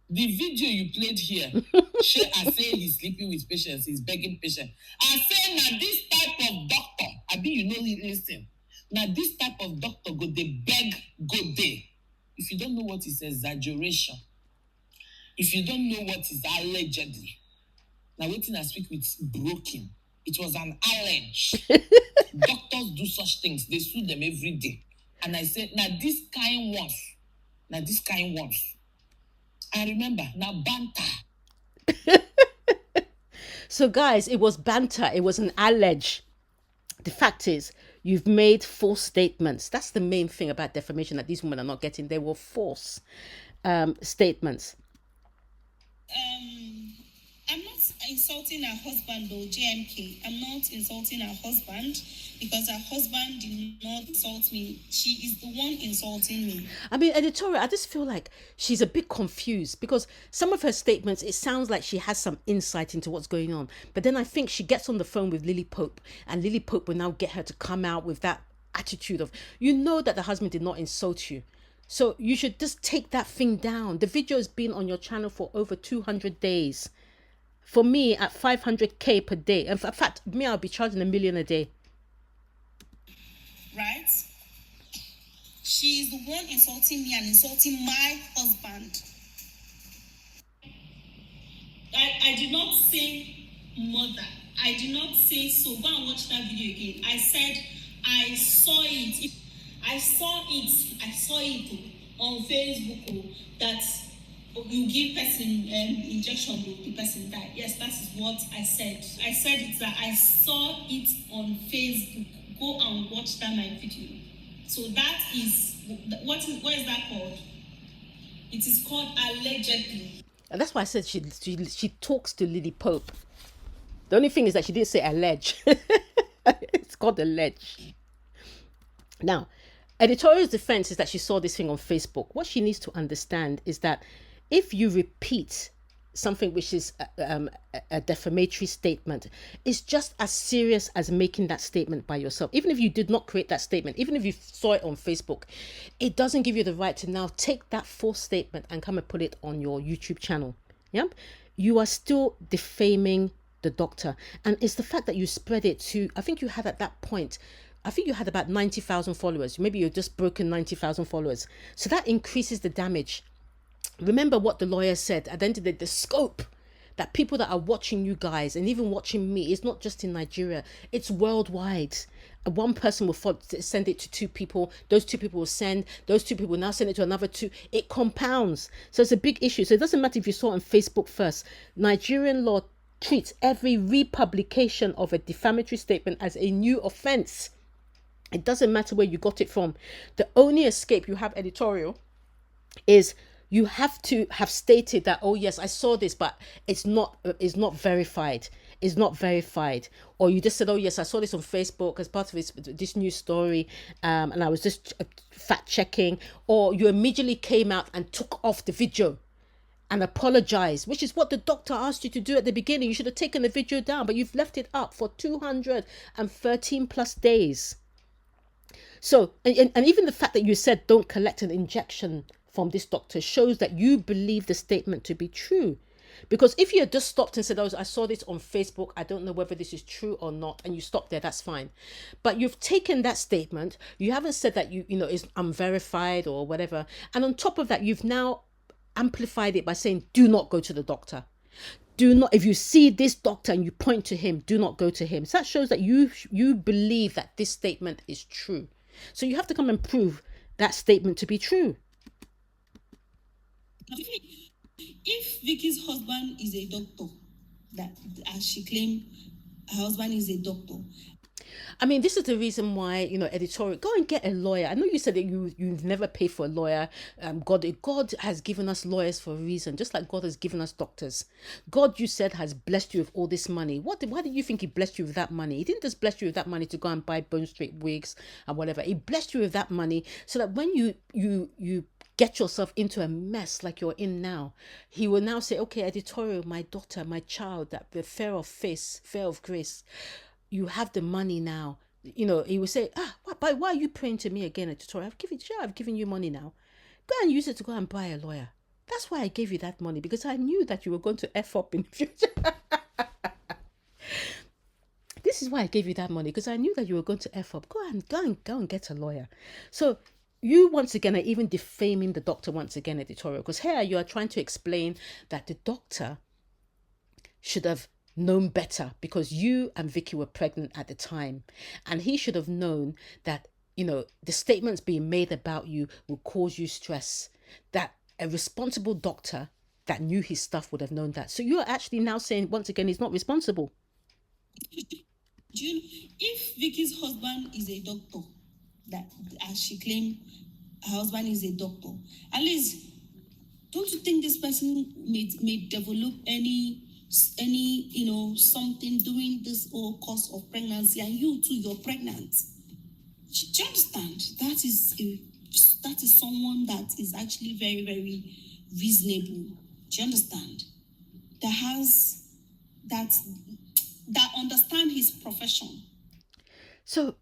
S1: The video you played here, I say he's sleeping with patients, he's begging patients. I say, now this type of doctor, listen. Now this type of doctor go they beg, go there. If you don't know what is exaggeration, if you don't know what is allegedly, now waiting I speak with broken. It was an allege. Doctors do such things. They sue them every day. And I said, now this kind ones. I remember, now banter.
S2: So guys, it was banter. It was an allege. The fact is, you've made false statements. That's the main thing about defamation that these women are not getting. They were false statements.
S3: I'm not insulting her husband though, JMK. I'm not insulting her husband because her husband did not insult me. She is the one insulting me.
S2: I mean, editorial, I just feel like she's a bit confused because some of her statements, it sounds like she has some insight into what's going on. But then I think she gets on the phone with Lily Pope and Lily Pope will now get her to come out with that attitude of, you know that the husband did not insult you. So you should just take that thing down. The video has been on your channel for over 200 days. For me, at 500k per day. In fact, me, I'll be charging $1 million a day.
S3: Right? She is the one insulting me and insulting my husband. I did not say mother. I did not say so. Go and watch that video again. I said I saw it. I saw it on Facebook that you give person injection, the person die. Yes, that is what I said. I said it that I saw it on Facebook. Go and watch that my video. So that is what is that called? It is called allegedly.
S2: And that's why I said she talks to Lily Pope. The only thing is that she didn't say allege. It's called allege. Now, editorial's defense is that she saw this thing on Facebook. What she needs to understand is that if you repeat something which is a defamatory statement, it's just as serious as making that statement by yourself. Even if you did not create that statement, even if you saw it on Facebook, it doesn't give you the right to now take that false statement and come and put it on your YouTube channel. Yeah, you are still defaming the doctor. And it's the fact that you spread it to, I think you had at that point, you had about 90,000 followers. Maybe you're just broken 90,000 followers. So that increases the damage. remember what the lawyer said at the end of the scope, that people that are watching you guys and even watching me, it's not just in Nigeria, it's worldwide. One person will send it to two people, those two people will send, those two people will now send it to another two. It compounds. So it's a big issue. So it doesn't matter if you saw it on Facebook first. Nigerian law treats every republication of a defamatory statement as a new offense. It doesn't matter where you got it from. The only escape you have, editorial, is you have to have stated that, oh yes, I saw this, but it's not verified. It's not verified. Or you just said, oh yes, I saw this on Facebook as part of this news story, and I was just fact checking. Or you immediately came out and took off the video and apologized, which is what the doctor asked you to do at the beginning. You should have taken the video down, but you've left it up for 213 plus days. So, and even the fact that you said don't collect an injection from this doctor shows that you believe the statement to be true. Because if you had just stopped and said, oh, I saw this on Facebook, I don't know whether this is true or not, and you stop there, that's fine. But you've taken that statement, you haven't said that you know is unverified or whatever, and on top of that, you've now amplified it by saying, do not go to the doctor. Do not, if you see this doctor and you point to him, do not go to him. So that shows that you believe that this statement is true. So you have to come and prove that statement to be true.
S3: If Vicky's husband is a doctor, that as she claimed, her husband is a doctor.
S2: I mean, this is the reason why, you know, editorial, go and get a lawyer. I know you said that you've never paid for a lawyer. God has given us lawyers for a reason, just like God has given us doctors. God, you said, has blessed you with all this money. Why did you think he blessed you with that money? He didn't just bless you with that money to go and buy bone straight wigs and whatever. He blessed you with that money so that when you get yourself into a mess like you're in now, he will now say, okay, editorial, my daughter, my child, that the fair of grace, you have the money now. You know, he will say, why are you praying to me again, editorial? I've given you money now. Go and use it to go and buy a lawyer. That's why I gave you that money, because I knew that you were going to F up in the future. This is why I gave you that money, because I knew that you were going to F up. Go and get a lawyer. So you once again are even defaming the doctor once again, editorial, because here you are trying to explain that the doctor should have known better because you and Vicky were pregnant at the time, and he should have known that, you know, the statements being made about you will cause you stress, that a responsible doctor that knew his stuff would have known that. So you're actually now saying once again he's not responsible.
S3: If Vicky's husband is a doctor, that as she claimed her husband is a doctor, at least don't you think this person may develop any something during this whole course of pregnancy, and you too, you're pregnant? Do you understand? That is someone that is actually very, very reasonable. Do you understand? That understand his profession.
S2: So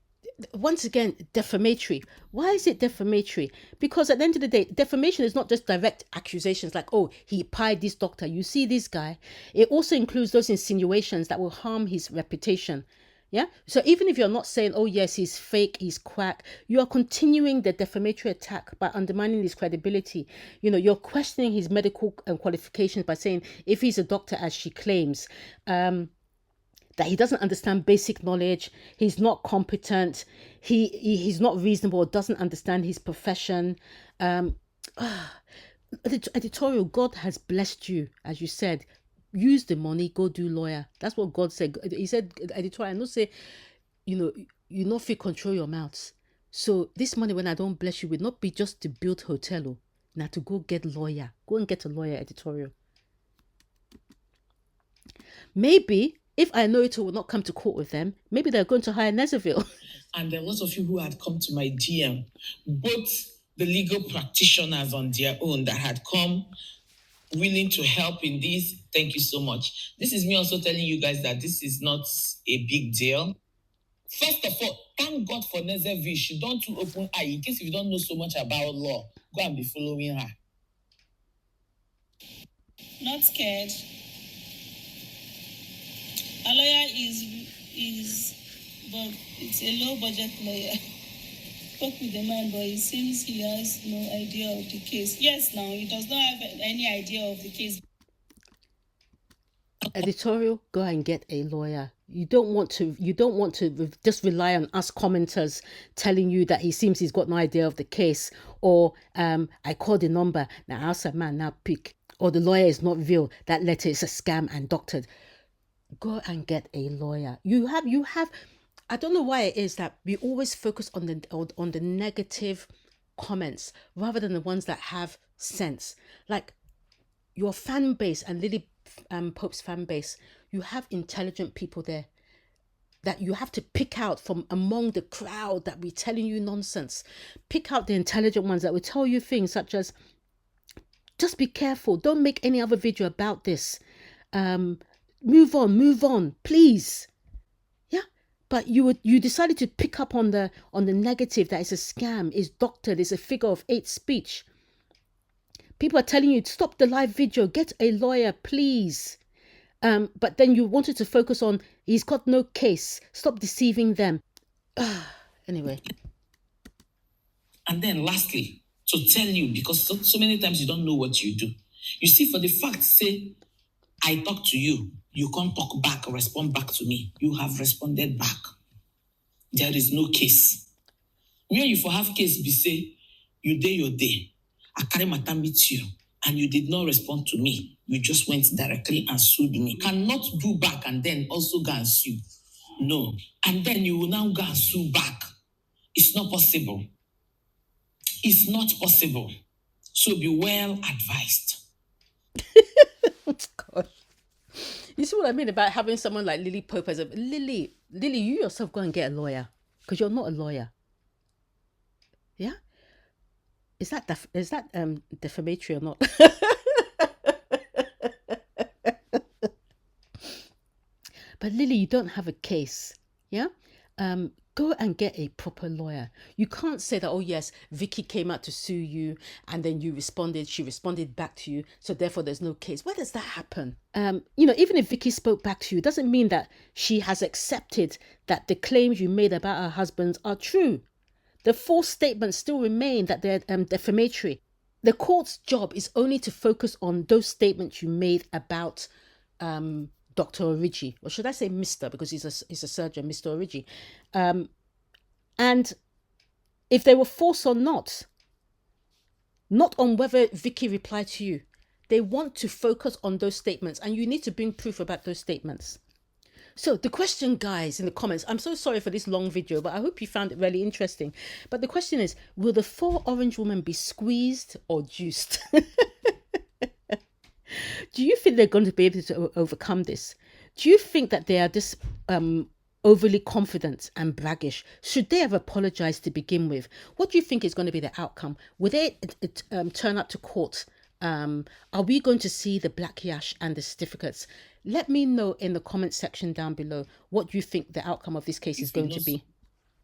S2: once again, defamatory. Why is it defamatory? Because at the end of the day, defamation is not just direct accusations like, oh, he pied this doctor, you see this guy. It also includes those insinuations that will harm his reputation. Yeah. So even if you're not saying, oh yes, he's fake, he's quack, you are continuing the defamatory attack by undermining his credibility. You know, you're questioning his medical qualifications by saying if he's a doctor as she claims, that he doesn't understand basic knowledge, he's not competent, he's not reasonable, doesn't understand his profession. Editorial, God has blessed you, as you said. Use the money, go do lawyer. That's what God said. He said, editorial, I not say, you not feel control your mouths. So this money, when I don't bless you, will not be just to build hotel. Now to go get lawyer. Go and get a lawyer, editorial. Maybe if I know it will not come to court with them, maybe they're going to hire Nezerville.
S1: And there were lots of you who had come to my DM, both the legal practitioners on their own that had come willing to help in this. Thank you so much. This is me also telling you guys that this is not a big deal. First of all, thank God for Nezerville. She don't too open eye. In case if you don't know so much about law, go and be following her.
S3: Not scared. A lawyer is but it's a low budget lawyer. spoke with the man, but it seems he has no idea of the case. Yes, now he does not have any idea of the case.
S2: Editorial, go and get a lawyer. You don't want to just rely on us commenters telling you that he seems he's got no idea of the case, or I called the number, now ask a man, now pick, or the lawyer is not real, that letter is a scam and doctored. Go and get a lawyer. You have I don't know why it is that we always focus on the negative comments rather than the ones that have sense. Like your fan base and Lily Pope's fan base, you have intelligent people there that you have to pick out from among the crowd that be telling you nonsense. Pick out the intelligent ones that will tell you things such as, just be careful, don't make any other video about this, move on, please. Yeah, but you decided to pick up on the negative, that it's a scam, it's doctored, it's a figure of 8 speech. People are telling you, stop the live video, get a lawyer, please. But then you wanted to focus on, he's got no case, stop deceiving them. Anyway.
S1: And then lastly, to tell you, because so many times you don't know what you do. You see, for the fact, say, I talk to you, you can't talk back or respond back to me. You have responded back. There is no case. Where you for have case, be say, you day your day. I carry my time with you, and you did not respond to me. You just went directly and sued me. Cannot do back and then also go and sue. No. And then you will now go and sue back. It's not possible. It's not possible. So be well advised.
S2: God. You see what I mean about having someone like Lily Pope as a Lily, you yourself go and get a lawyer, because you're not a lawyer. Yeah? Is that defamatory or not? But Lily, you don't have a case. Yeah? Go and get a proper lawyer. You can't say that, oh yes, Vicky came out to sue you and then you responded, she responded back to you, so therefore there's no case. Where does that happen? Even if Vicky spoke back to you, it doesn't mean that she has accepted that the claims you made about her husband are true. The false statements still remain that they're defamatory. The court's job is only to focus on those statements you made about Dr. Origi, or should I say Mr., because he's a surgeon, Mr. Origi. And if they were false or not on whether Vicky replied to you. They want to focus on those statements, and you need to bring proof about those statements. So the question, guys, in the comments, I'm so sorry for this long video, but I hope you found it really interesting. But the question is, will the 4 orange women be squeezed or juiced? Do you think they're going to be able to overcome this? Do you think that they are this overly confident and braggish? Should they have apologized to begin with? What do you think is going to be the outcome? Will they turn up to court? Are we going to see the black yash and the certificates? Let me know in the comment section down below what you think the outcome of this case is going to be.